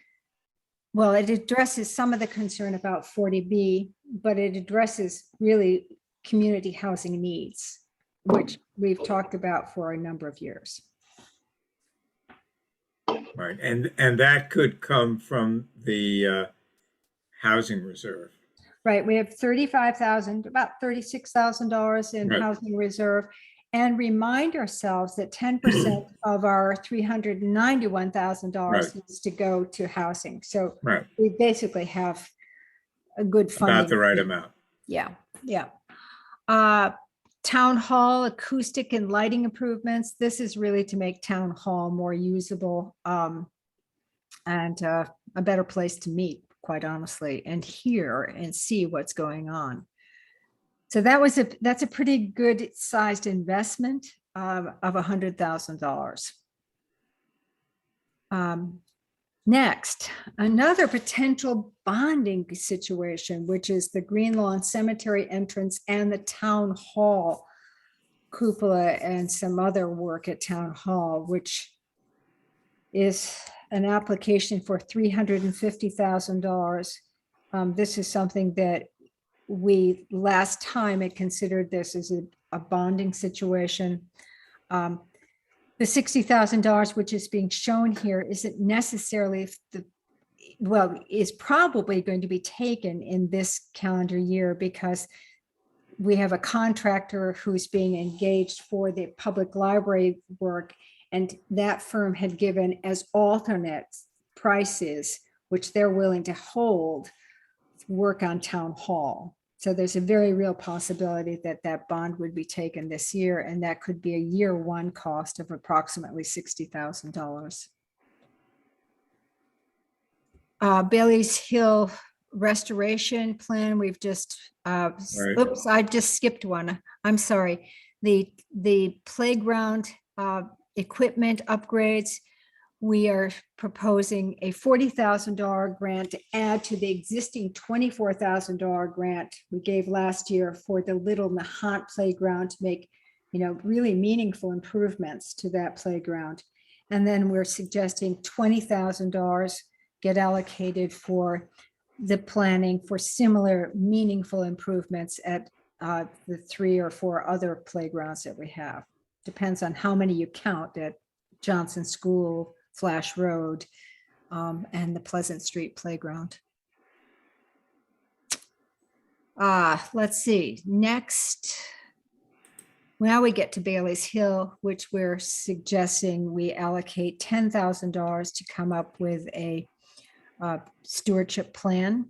well, it addresses some of the concern about 40B, but it addresses really community housing needs, which we've talked about for a number of years. Right. And that could come from the housing reserve. Right, we have about $36,000 in Right. housing reserve. And remind ourselves that 10% of our $391,000 Right. needs to go to housing. So Right. we basically have a good funding. About the right amount. Yeah, yeah. Town hall acoustic and lighting improvements. This is really to make town hall more usable and a better place to meet, quite honestly, and hear and see what's going on. So that's a pretty good sized investment of $100,000. Next, another potential bonding situation, which is the Green Lawn Cemetery entrance and the town hall cupola and some other work at town hall, which is an application for $350,000. This is something that last time it considered this as a bonding situation. The $60,000, which is being shown here, isn't necessarily is probably going to be taken in this calendar year, because we have a contractor who's being engaged for the public library work, and that firm had given as alternate prices, which they're willing to hold, work on town hall. So there's a very real possibility that that bond would be taken this year, and that could be a year 1 cost of approximately $60,000. Bailey's Hill restoration plan, we've just, oops, I just skipped one. I'm sorry. The playground equipment upgrades, we are proposing a $40,000 grant to add to the existing $24,000 grant we gave last year for the Little Nahant playground to make, really meaningful improvements to that playground. And then we're suggesting $20,000 get allocated for the planning for similar meaningful improvements at the 3 or 4 other playgrounds that we have. Depends on how many you count at Johnson School, Flash Road, and the Pleasant Street Playground. Let's see, next. Now we get to Bailey's Hill, which we're suggesting we allocate $10,000 to come up with a stewardship plan.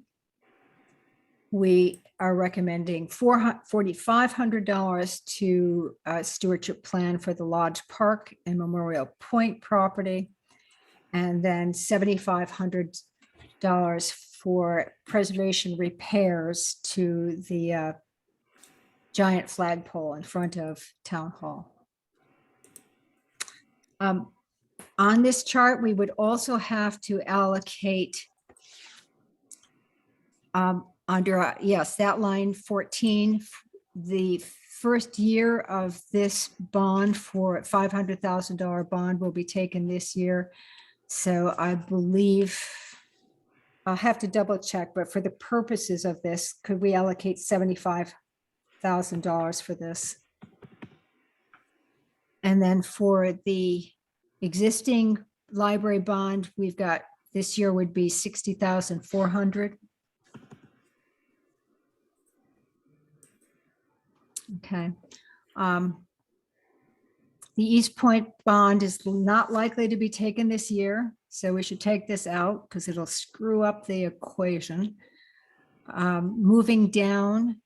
We are recommending $4,500 to a stewardship plan for the Lodge Park and Memorial Point property, and then $7,500 for preservation repairs to the giant flagpole in front of Town Hall. On this chart, we would also have to allocate under, yes, that line 14, the first year of this bond for $500,000 bond will be taken this year. So I believe, I'll have to double check, but for the purposes of this, could we allocate $75,000 for this? And then for the existing library bond, we've got, this year would be 60,400. Okay. The East Point bond is not likely to be taken this year, so we should take this out because it'll screw up the equation. Moving down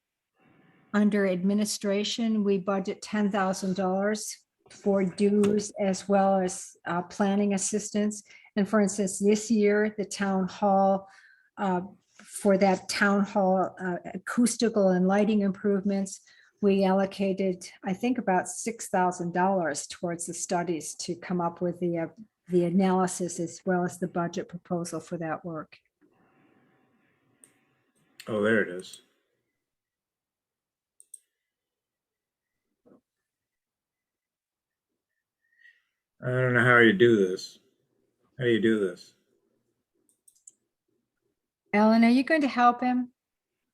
under administration, we budget $10,000 for dues as well as planning assistance. And for instance, this year, the town hall, for that town hall acoustical and lighting improvements, we allocated, I think, about $6,000 towards the studies to come up with the analysis as well as the budget proposal for that work. Oh, there it is. I don't know how you do this. How do you do this? Ellen, are you going to help him?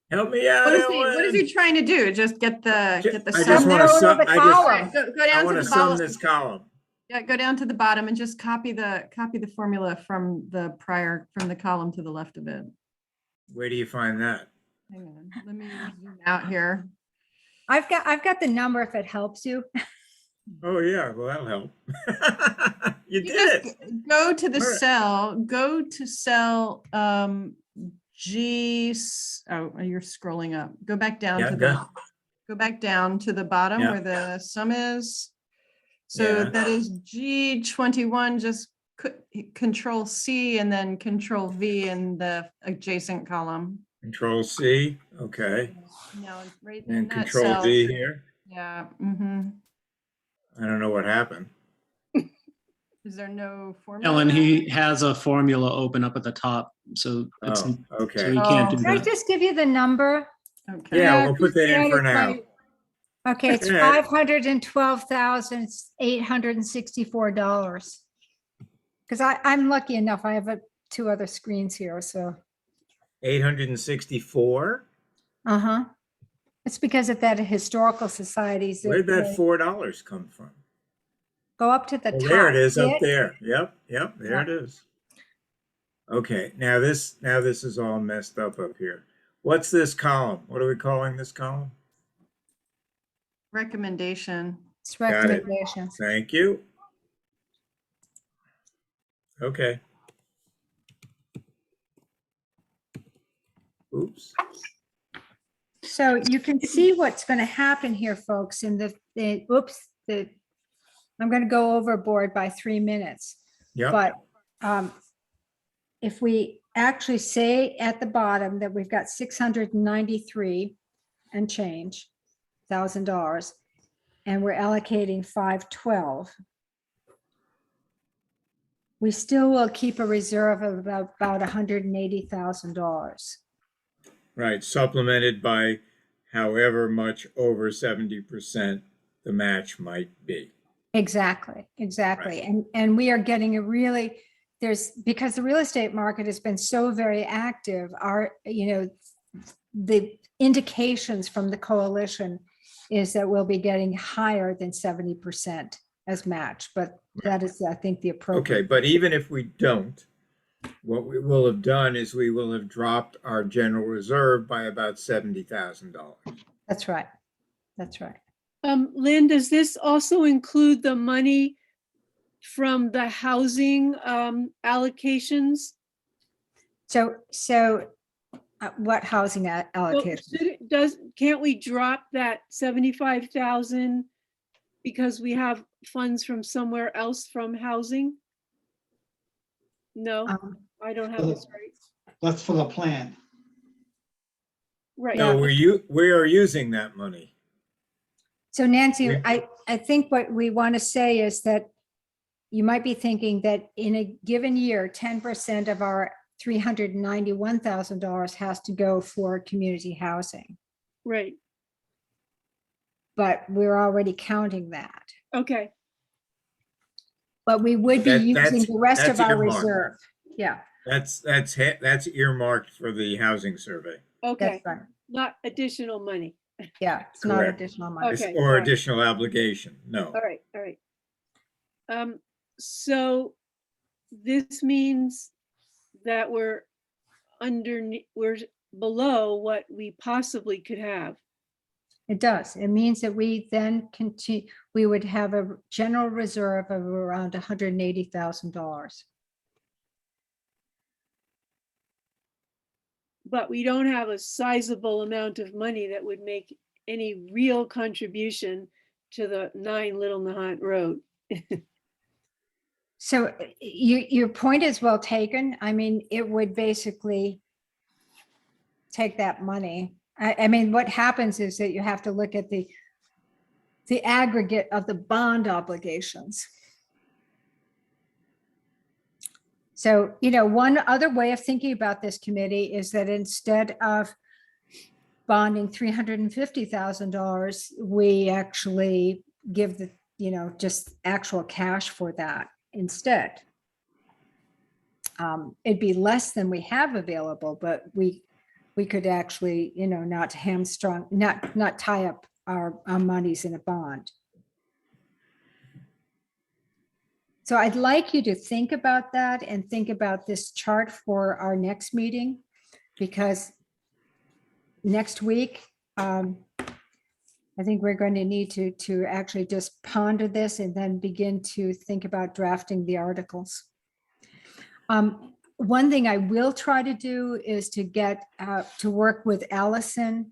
Help me out, What is Ellen. he trying to do? Just get the I sum just want down? to Down sum. below the I just. column. Go I down want to to the sum bottom. this column. Yeah, go down to the bottom and just copy the formula from the column to the left of it. Where do you find that? Hang on, let me zoom out here. I've got the number if it helps you. Oh yeah, well that'll help. You You did just it. go to the All right. cell, go to cell you're scrolling up. Go back down Yeah, to go back down to the bottom Yeah. where the sum is. So Yeah. that is G21, just Control C and then Control V in the adjacent column. Control C. Okay. Now, right in And that Control cell. V here. Yeah. Mm-hmm. I don't know what happened. Is there no formula? Ellen, he has a formula open up at the top, so it's, Oh, so okay. he can't do Can I that. just give you the number? Okay. Yeah, we'll put that in Yeah, for it's now. like- Okay, it's Yeah. $512,864. Because I'm lucky enough, I have two other screens here, so, 864. uh-huh. It's because of that historical societies. Where'd that they $4 come from? Go up to the Oh, top. there it is See up it? there. Yep, there it is. Okay, now this is all messed up here. What's this column? What are we calling this column? Recommendation. It's Got it. recommendations. Thank you. Okay. Oops. So you can see what's going to happen here, folks, in I'm going to go overboard by 3 minutes. Yep. But if we actually say at the bottom that we've got 693 and change $1,000, and we're allocating 512, we still will keep a reserve of about $180,000. Right, supplemented by however much over 70% the match might be. Exactly. And we are getting because the real estate market has been so very active, the indications from the coalition is that we'll be getting higher than 70% as match, but that is, I think, the appropriate. Okay, but even if we don't, what we will have done is we will have dropped our general reserve by about $70,000. That's right. Lynn, does this also include the money from the housing allocations? So what housing Well, allocation? can't we drop that 75,000 because we have funds from somewhere else from housing? No, I don't have this right. That's for the plan. Right. No, we are using that money. So Nancy, We- I think what we want to say is that you might be thinking that in a given year, 10% of our $391,000 has to go for community housing, Right, but we're already counting that. okay, But we would be using That's the rest of our earmarked. reserve. Yeah, That's earmarked for the housing survey. that's okay, right. not additional money. Yeah, it's not Correct. additional money. It's- Okay, Or all right. additional obligation, no. All right, all right. So this means that we're we're below what we possibly could have. It does. It means that we then continue, we would have a general reserve of around $180,000. But we don't have a sizable amount of money that would make any real contribution to the 9 Little Nahant Road. So your point is well taken. I mean, it would basically take that money. I mean, what happens is that you have to look at the aggregate of the bond obligations. So, one other way of thinking about this committee is that instead of bonding $350,000, we actually give the, just actual cash for that instead. It'd be less than we have available, but we could actually, not hamstrung, not tie up our monies in a bond. So I'd like you to think about that and think about this chart for our next meeting, because next week, I think we're going to need to actually just ponder this and then begin to think about drafting the articles. One thing I will try to do is to get to work with Allison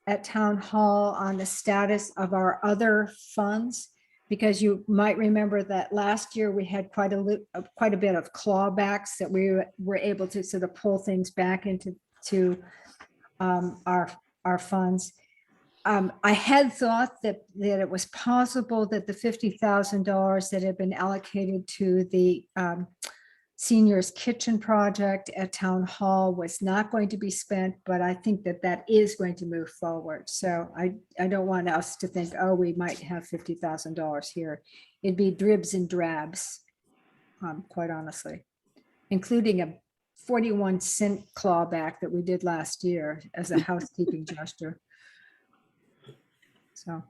at Town Hall on the status of our other funds, because you might remember that last year we had quite a bit of clawbacks that we were able to sort of pull things back into our funds. I had thought that it was possible that the $50,000 that had been allocated to the seniors kitchen project at Town Hall was not going to be spent, but I think that is going to move forward. So I don't want us to think, oh, we might have $50,000 here. It'd be dribs and drabs, quite honestly, including a 41-cent clawback that we did last year as a housekeeping gesture. So,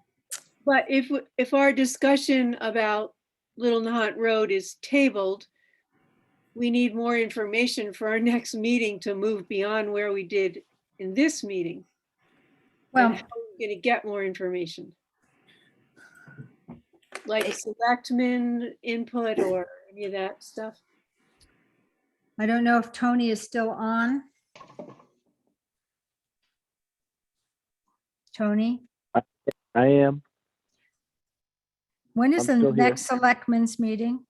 But if our discussion about Little Nahant Road is tabled, we need more information for our next meeting to move beyond where we did in this meeting. well, And how are we going to get more information? Like selectmen input or any of that stuff? I don't know if Tony is still on. Tony, I am. when is the I'm still here. next selectmen's meeting?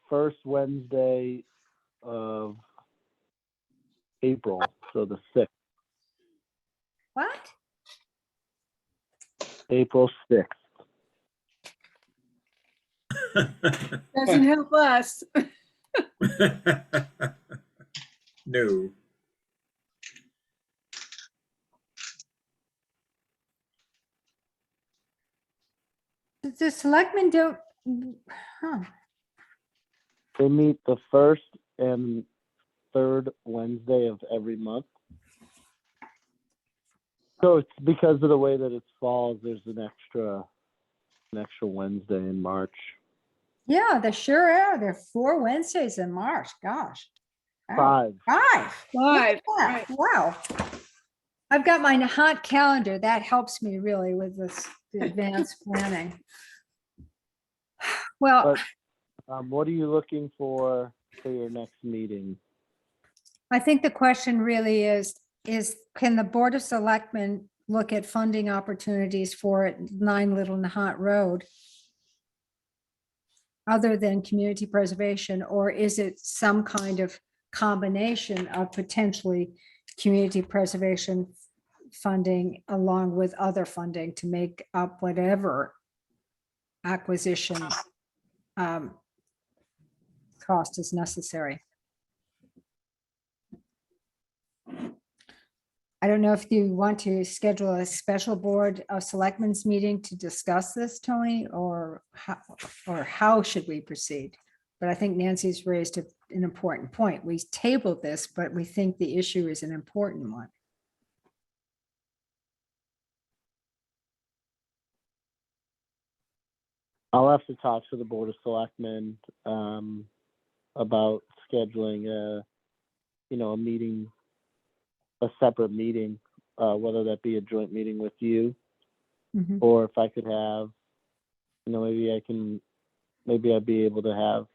First Wednesday of April, so the 6th, What? April 6th. Doesn't help us. No. The selectmen don't, huh, They meet the first and third Wednesday of every month. So it's because of the way that it falls, there's an extra Wednesday in March. yeah, there sure are. There are 4 Wednesdays in March, gosh. Wow. 5. 5. 5, Look at that. Wow. I've got my Nahant calendar. That helps me really with this the advanced planning. Well, What are you looking for your next meeting? I think the question really is can the Board of Selectmen look at funding opportunities for 9 Little Nahant Road other than community preservation, or is it some kind of combination of potentially community preservation funding along with other funding to make up whatever acquisition cost is necessary. I don't know if you want to schedule a special board of selectmen's meeting to discuss this, Tony, or how should we proceed? But I think Nancy's raised an important point. We tabled this, but we think the issue is an important one. I'll have to talk to the Board of Selectmen about scheduling a meeting, a separate meeting, whether that be a joint meeting with you, Mhm. or if I could have, maybe I'd be able to have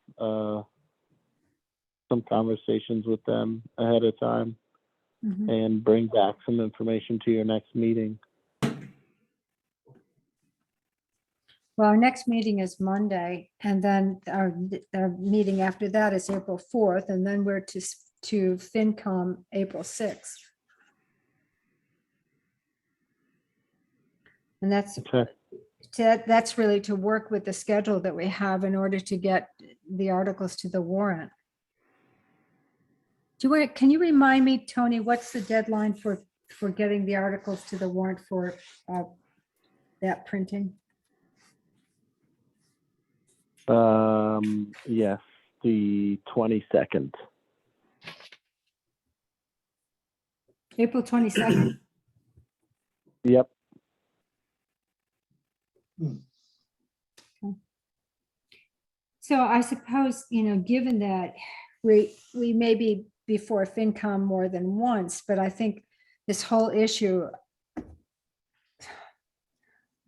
some conversations with them ahead of time Mhm. and bring back some information to your next meeting. Well, our next meeting is Monday, and then our meeting after that is April 4th, and then we're to FinCom April 6th. And Okay. that's really to work with the schedule that we have in order to get the articles to the warrant. Can you remind me, Tony, what's the deadline for getting the articles to the warrant for that printing? Yes, the 22nd. April 22nd? Yep. So I suppose, given that we may be before FinCom more than once, but I think this whole issue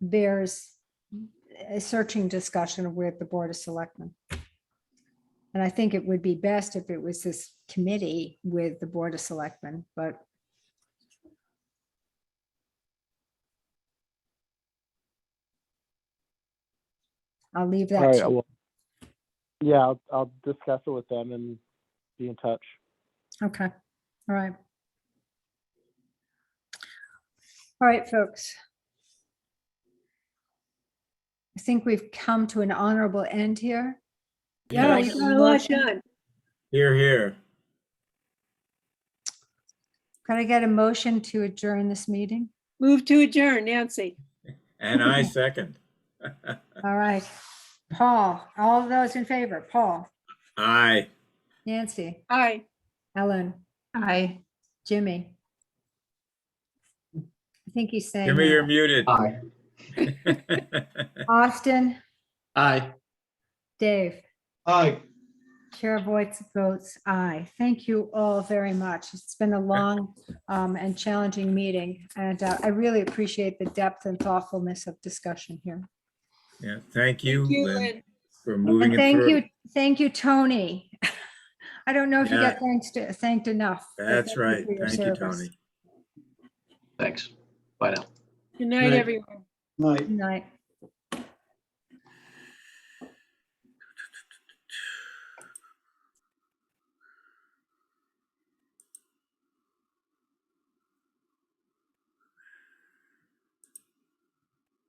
bears a searching discussion with the Board of Selectmen. And I think it would be best if it was this committee with the Board of Selectmen, but I'll leave All that right. to Well, yeah, I'll discuss it with them and be in touch. Okay, all right. All right, folks. I think we've come to an honorable end here. Yeah, we Yes. got a lot done. Here, here. Can I get a motion to adjourn this meeting? Move to adjourn, Nancy. And I second. All right. Paul, all of those in favor, Paul, Aye. Nancy, Aye. Ellen, Aye. Jimmy. I think he's saying Jimmy, you're that. muted. Aye. Austin, Aye. Dave, Aye. Chair votes aye. Thank you all very much. It's been a long and challenging meeting, and I really appreciate the depth and thoughtfulness of discussion here. Yeah, thank you, Thank you, Lynn, Lynn. for moving And it thank through. you, Tony. I don't know if you Yeah. get thanked enough. but That's thank you right. for your Thank you, service. Tony. Thanks. Bye now. Good night, Night. everyone. Aye. Good night.